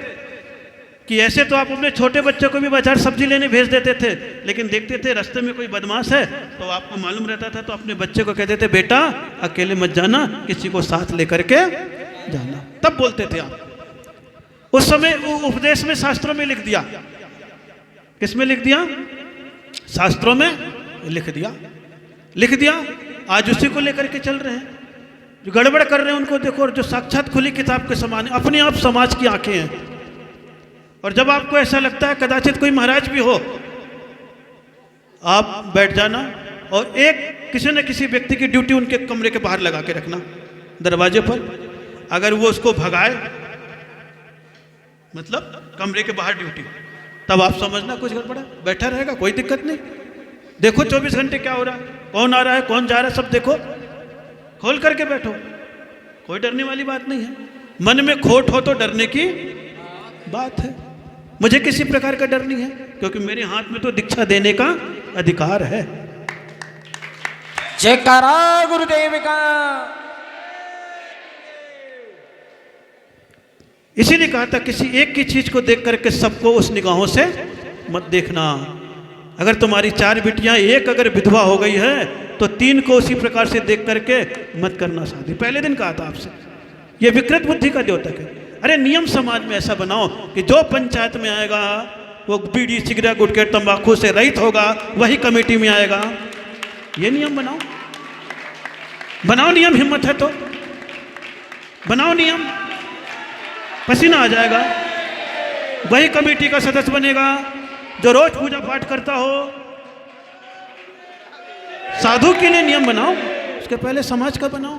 कि ऐसे तो आप अपने छोटे बच्चों को भी बाजार सब्जी लेने भेज देते थे, लेकिन देखते थे रास्ते में कोई बदमाश है तो आपको मालूम रहता था, तो अपने बच्चे को कहते थे, बेटा अकेले मत जाना, किसी को साथ लेकर के जाना। तब बोलते थे आप। उस समय उपदेश में शास्त्रों में लिख दिया। किस में लिख दिया? शास्त्रों में लिख दिया। आज उसी को लेकर के चल रहे हैं। जो गड़बड़ कर रहे हैं उनको देखो, और जो साक्षात खुली किताब के समान अपने आप समाज की आंखें हैं। और जब आपको ऐसा लगता है कदाचित कोई महाराज भी हो, आप बैठ जाना और एक किसी न किसी व्यक्ति की ड्यूटी उनके कमरे के बाहर लगा के रखना, दरवाजे पर। अगर वो उसको भगाए, मतलब कमरे के बाहर ड्यूटी, तब आप समझना कुछ गड़बड़ है। बैठा रहेगा, कोई दिक्कत नहीं। देखो 24 घंटे क्या हो रहा है, कौन आ रहा है, कौन जा रहा है, सब देखो, खोल करके बैठो, कोई डरने वाली बात नहीं है। मन में खोट हो तो डरने की बात है। मुझे किसी प्रकार का डर नहीं है, क्योंकि मेरे हाथ में तो दीक्षा देने का अधिकार है। जयकारा गुरुदेव का। इसीलिए कहा था किसी एक की चीज को देख करके सबको उस निगाहों से मत देखना। अगर तुम्हारी 4 बिटियां, एक अगर विधवा हो गई है तो 3 को उसी प्रकार से देख करके मत करना शादी। पहले दिन कहा था आपसे, यह विकृत बुद्धि का द्योतक है। अरे नियम समाज में ऐसा बनाओ कि जो पंचायत में आएगा वो बीड़ी सिगरेट गुटखे तंबाकू से रहित होगा, वही कमेटी में आएगा। ये नियम बनाओ नियम, हिम्मत है तो बनाओ नियम, पसीना आ जाएगा। वही कमेटी का सदस्य बनेगा जो रोज पूजा पाठ करता हो। साधु के लिए नियम बनाओ, उसके पहले समाज का बनाओ।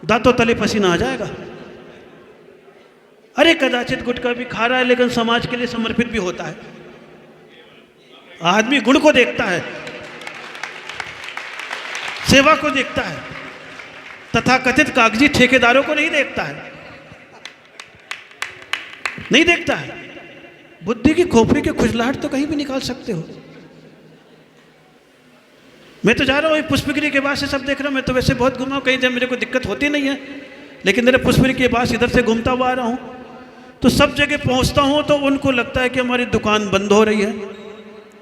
दांतों तले पसीना आ जाएगा। अरे कदाचित गुटखा भी खा रहा है लेकिन समाज के लिए समर्पित भी होता है। आदमी गुण को देखता है, सेवा को देखता है, तथाकथित कागजी ठेकेदारों को नहीं देखता है, नहीं देखता है। बुद्धि की खोपड़ी की खुजलाहट तो कहीं भी निकाल सकते हो। मैं तो जा रहा हूँ पुष्पगिरी के पास से सब देख रहा हूँ। मैं तो वैसे बहुत घुमा हूँ, कहीं जब मेरे को दिक्कत होती नहीं है, लेकिन मेरे पुष्पगिरी के पास इधर से घूमता हुआ आ रहा हूँ तो सब जगह पहुँचता हूँ तो उनको लगता है कि हमारी दुकान बंद हो रही है।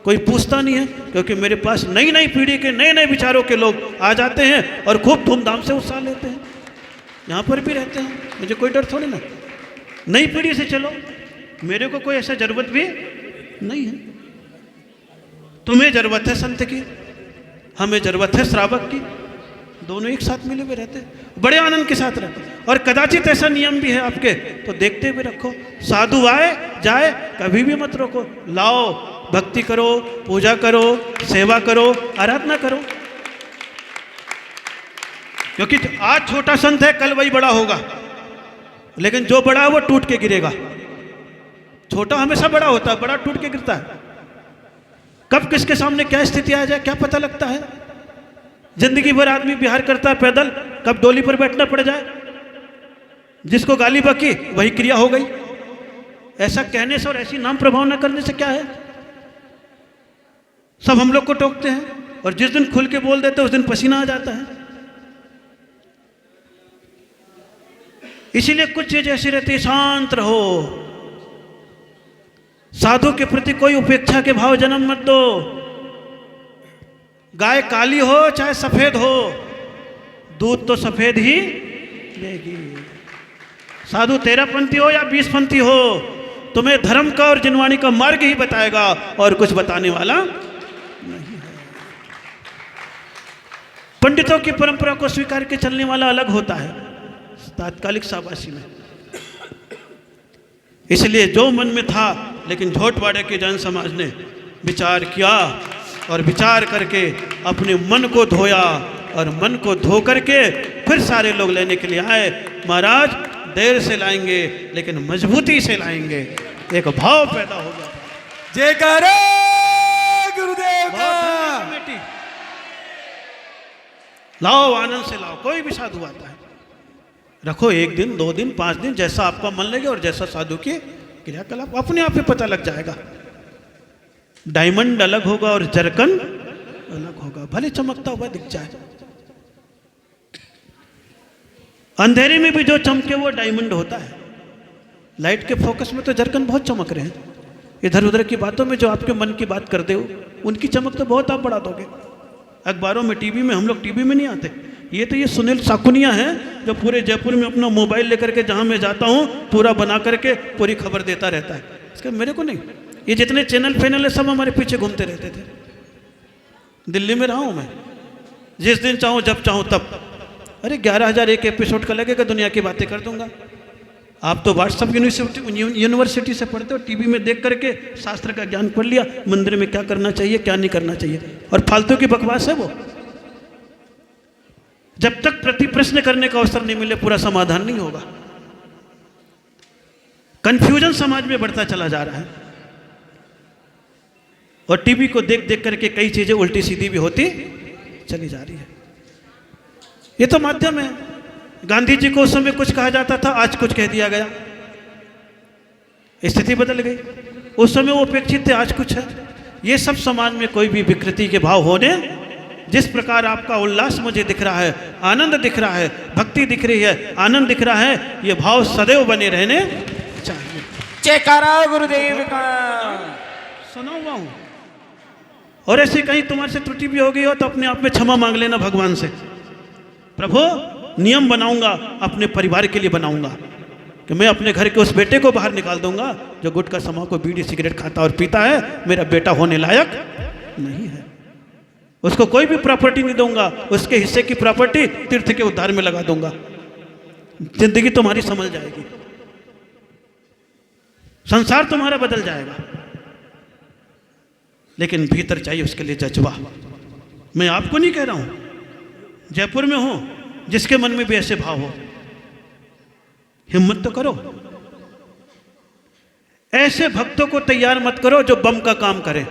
कोई पूछता नहीं है, क्योंकि मेरे पास नई नई पीढ़ी के नए नए विचारों के लोग आ जाते हैं और खूब धूमधाम से उत्साह लेते हैं। यहाँ पर भी रहते हैं, मुझे कोई डर थोड़ी ना। नई पीढ़ी से चलो, मेरे को कोई ऐसा जरूरत भी नहीं है। तुम्हें जरूरत है संत की, हमें जरूरत है श्रावक की, दोनों एक साथ मिले हुए रहते, बड़े आनंद के साथ रहते। और कदाचित ऐसा नियम भी है आपके, तो देखते हुए रखो। साधु आए जाए कभी भी मत रोको, लाओ, भक्ति करो, पूजा करो, सेवा करो, आराधना करो। क्योंकि आज छोटा संत है, कल वही बड़ा होगा, लेकिन जो बड़ा है वो टूट के गिरेगा। छोटा हमेशा बड़ा होता है, बड़ा टूट के गिरता है। कब किसके सामने क्या स्थिति आ जाए क्या पता लगता है। जिंदगी भर आदमी विहार करता है पैदल, कब डोली पर बैठना पड़ जाए। जिसको गाली बकी वही क्रिया हो गई। ऐसा कहने से और ऐसी नाम प्रभाव न करने से क्या है। सब हम लोग को टोकते हैं और जिस दिन खुल के बोल देते हैं उस दिन पसीना आ जाता है। इसीलिए कुछ चीज ऐसी रहती है, शांत रहो, साधु के प्रति कोई उपेक्षा के भाव जन्म मत दो। गाय काली हो चाहे सफेद हो, दूध तो सफेद ही देगी। साधु 13पंथी हो या 20पंथी हो, तुम्हें धर्म का और जिनवाणी का मार्ग ही बताएगा और कुछ बताने वाला नहीं है। पंडितों की परंपरा को स्वीकार के चलने वाला अलग होता है तात्कालिक शाबाशी में। इसलिए जो मन में था, लेकिन झोटवाड़े के जैन समाज ने विचार किया और विचार करके अपने मन को धोया और मन को धो करके फिर सारे लोग लेने के लिए आए। महाराज देर से लाएंगे लेकिन मजबूती से लाएंगे, एक भाव पैदा होगा। जयकारा गुरुदेव का। कमेटी लाओ, आनंद से लाओ। कोई भी साधु आता है रखो, 1 दिन 2 दिन 5 दिन, जैसा आपका मन लगे और जैसा साधु की क्रियाकलाप अपने आप ही पता लग जाएगा। डायमंड अलग होगा और जरकन अलग होगा, भले चमकता हुआ दिख जाए। अंधेरे में भी जो चमके वो डायमंड होता है। लाइट के फोकस में तो जरकन बहुत चमक रहे हैं, इधर उधर की बातों में जो आपके मन की बात करते हो उनकी चमक तो बहुत आप बढ़ा दोगे। अखबारों में, टीवी में, हम लोग टीवी में नहीं आते। ये सुनील साकुनिया है जो पूरे जयपुर में अपना मोबाइल लेकर के जहाँ मैं जाता हूँ पूरा बना करके पूरी खबर देता रहता है। इसका मेरे को नहीं, ये जितने चैनल फैनल है सब हमारे पीछे घूमते रहते थे। दिल्ली में रहा हूँ मैं, जिस दिन चाहूँ जब चाहूँ तब। अरे 11,000 एक एपिसोड का लगेगा, दुनिया की बातें कर दूंगा। आप तो व्हाट्सअप यूनिवर्सिटी से पढ़ते हो, टीवी में देख करके शास्त्र का ज्ञान पढ़ लिया, मंदिर में क्या करना चाहिए क्या नहीं करना चाहिए, और फालतू की बकवास है वो। जब तक प्रति प्रश्न करने का अवसर नहीं मिले पूरा समाधान नहीं होगा। कंफ्यूजन समाज में बढ़ता चला जा रहा है और टीवी को देख देख करके कई चीजें उल्टी सीधी भी होती चली जा रही है। ये तो माध्यम है। गांधी जी को उस समय कुछ कहा जाता था, आज कुछ कह दिया गया, स्थिति बदल गई। उस समय वो अपेक्षित थे, आज कुछ है। ये सब समाज में कोई भी विकृति के भाव होने, जिस प्रकार आपका उल्लास मुझे दिख रहा है, आनंद दिख रहा है, भक्ति दिख रही है, आनंद दिख रहा है, ये भाव सदैव बने रहने चाहिए। जयकारा गुरुदेव का। सुना हुआ हूं। और ऐसे कहीं तुम्हारे से त्रुटि भी हो गई हो तो अपने आप में क्षमा मांग लेना भगवान से। प्रभु नियम बनाऊंगा, अपने परिवार के लिए बनाऊंगा कि मैं अपने घर के उस बेटे को बाहर निकाल दूंगा जो गुटखा तंबाकू बीड़ी सिगरेट खाता और पीता है। मेरा बेटा होने लायक नहीं है, उसको कोई भी प्रॉपर्टी नहीं दूंगा, उसके हिस्से की प्रॉपर्टी तीर्थ के उद्धार में लगा दूंगा। जिंदगी तुम्हारी संभल जाएगी, संसार तुम्हारा बदल जाएगा। लेकिन भीतर चाहिए उसके लिए जज्बा। मैं आपको नहीं कह रहा हूं, जयपुर में हूं, जिसके मन में भी ऐसे भाव हो, हिम्मत तो करो। ऐसे भक्तों को तैयार मत करो जो बम का काम करें,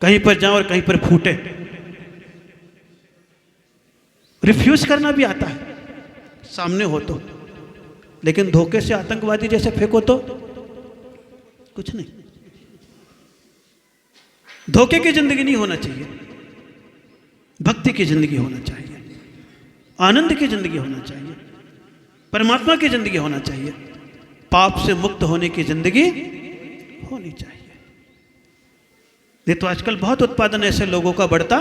कहीं पर जाओ और कहीं पर फूटे। रिफ्यूज करना भी आता है सामने हो तो, लेकिन धोखे से आतंकवादी जैसे फेंको तो कुछ नहीं। धोखे की जिंदगी नहीं होना चाहिए, भक्ति की जिंदगी होना चाहिए, आनंद की जिंदगी होना चाहिए, परमात्मा की जिंदगी होना चाहिए, पाप से मुक्त होने की जिंदगी होनी चाहिए। नहीं तो आजकल बहुत उत्पादन ऐसे लोगों का बढ़ता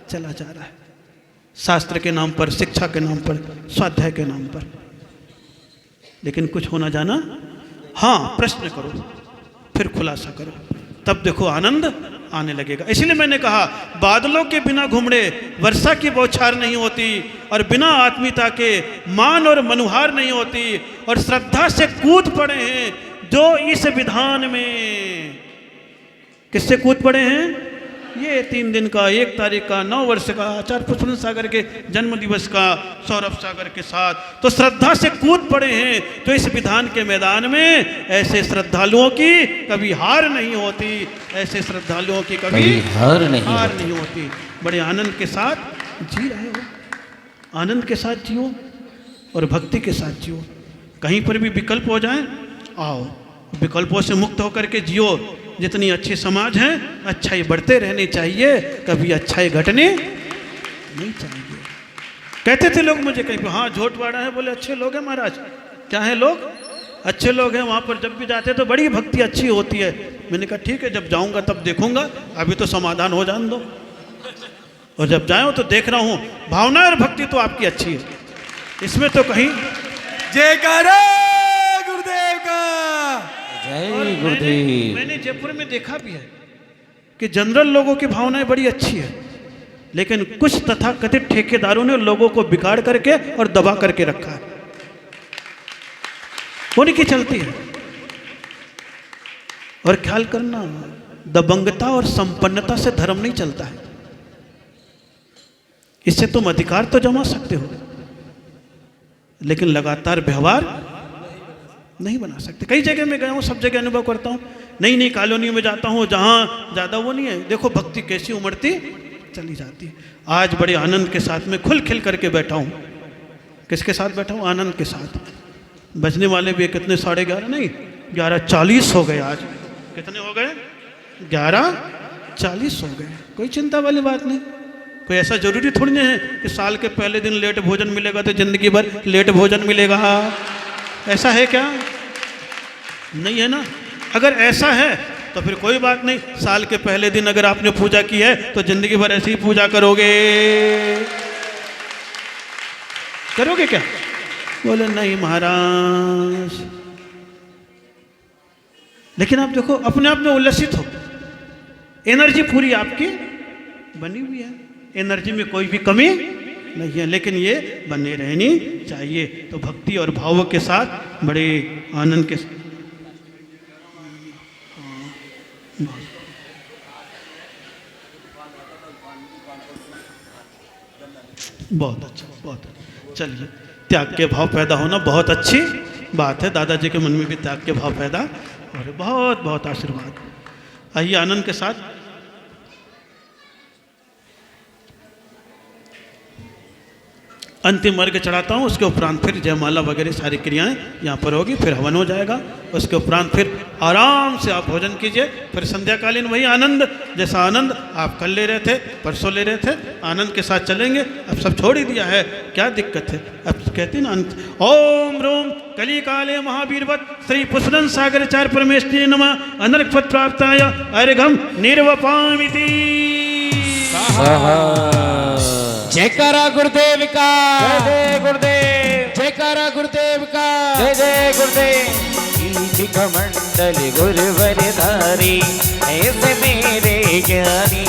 चला जा रहा है, शास्त्र के नाम पर, शिक्षा के नाम पर, स्वाध्याय के नाम पर। लेकिन कुछ होना जाना, हाँ प्रश्न करो फिर खुलासा करो, तब देखो आनंद आने लगेगा। इसलिए मैंने कहा बादलों के बिना घुमड़े वर्षा की बौछार नहीं होती, और बिना आत्मीयता के मान और मनुहार नहीं होती। और श्रद्धा से कूद पड़े हैं जो इस विधान में। किससे कूद पड़े हैं? ये 3 दिन का, 1 तारीख का, 9 वर्ष का, आचार्य पुष्पन सागर के जन्म दिवस का, सौरभ सागर के साथ। तो श्रद्धा से कूद पड़े हैं तो इस विधान के मैदान में ऐसे श्रद्धालुओं की कभी हार नहीं होती, ऐसे श्रद्धालुओं की कभी हार नहीं होती। बड़े आनंद के साथ जी रहे हो, आनंद के साथ जियो और भक्ति के साथ जियो। कहीं पर भी विकल्प हो जाए, आओ विकल्पों से मुक्त होकर के जियो। जितनी अच्छी समाज है, अच्छाई बढ़ते रहनी चाहिए, कभी अच्छाई घटने नहीं चाहिए। कहते थे लोग मुझे कहीं पे, हाँ झोटवाड़ा है, बोले अच्छे लोग हैं महाराज। क्या है लोग? अच्छे लोग हैं वहाँ पर, जब भी जाते हैं तो बड़ी भक्ति अच्छी होती है। मैंने कहा ठीक है, जब जाऊँगा तब देखूँगा, अभी तो समाधान हो जाने दो। और जब जाऊँ तो देख रहा हूँ भावना और भक्ति तो आपकी अच्छी है, इसमें तो कहीं। जयकारा गुरुदेव का। जय गुरुदेव। मैंने जयपुर में देखा भी है कि जनरल लोगों की भावनाएं बड़ी अच्छी है, लेकिन कुछ तथाकथित ठेकेदारों ने लोगों को बिगाड़ करके और दबा करके रखा है, उन्हीं की चलती है। और ख्याल करना, दबंगता और संपन्नता से धर्म नहीं चलता है। इससे तुम अधिकार तो जमा सकते हो, लेकिन लगातार व्यवहार नहीं बना सकते। कई जगह में गया हूं, सब जगह अनुभव करता हूं। नई नई कॉलोनियों में जाता हूं जहां ज्यादा वो नहीं है, देखो भक्ति कैसी उमड़ती चली जाती है। आज बड़े आनंद के साथ में खुल खिल करके बैठा हूं। किसके साथ बैठा हूं? आनंद के साथ। बजने वाले भी कितने, 11:30 नहीं, 11:40 हो गए। आज कितने हो गए? 11:40 हो गए। कोई चिंता वाली बात नहीं। कोई ऐसा जरूरी थोड़ी नहीं है कि साल के पहले दिन लेट भोजन मिलेगा तो जिंदगी भर लेट भोजन मिलेगा। ऐसा है क्या? नहीं है ना। अगर ऐसा है तो फिर कोई बात नहीं, साल के पहले दिन अगर आपने पूजा की है तो जिंदगी भर ऐसी ही पूजा करोगे। करोगे क्या? बोले नहीं महाराज। लेकिन आप देखो अपने आप में उल्लसित हो, एनर्जी पूरी आपकी बनी हुई है, एनर्जी में कोई भी कमी नहीं है, लेकिन ये बने रहनी चाहिए। तो भक्ति और भाव के साथ बड़े आनंद के साथ। बहुत अच्छा, बहुत अच्छा। चलिए, त्याग के भाव पैदा होना बहुत अच्छी बात है। दादाजी के मन में भी त्याग के भाव पैदा और बहुत बहुत आशीर्वाद। आइए आनंद के साथ अंतिम अर्घ्य चढ़ाता हूँ। उसके उपरांत फिर जयमाला वगैरह सारी क्रियाएं यहाँ पर होगी, फिर हवन हो जाएगा। उसके उपरांत फिर आराम से आप भोजन कीजिए। फिर संध्याकालीन वही आनंद, जैसा आनंद आप कल ले रहे थे, परसों ले रहे थे, आनंद के साथ चलेंगे। अब सब छोड़ ही दिया है, क्या दिक्कत है? अब कहते हैं ना, ओम रोम कली काले महावीरवत श्री पुष्पन सागरचार परमेश्वरी नमः अनर्कपद प्राप्ताय अर्घम निर्वपामिति। जयकारा गुरुदेव का। जय जय गुरुदेव। जयकारा गुरुदेव का। जय जय गुरुदेव। कमंडल गुरुवर धारी ऐसे मेरे ज्ञानी।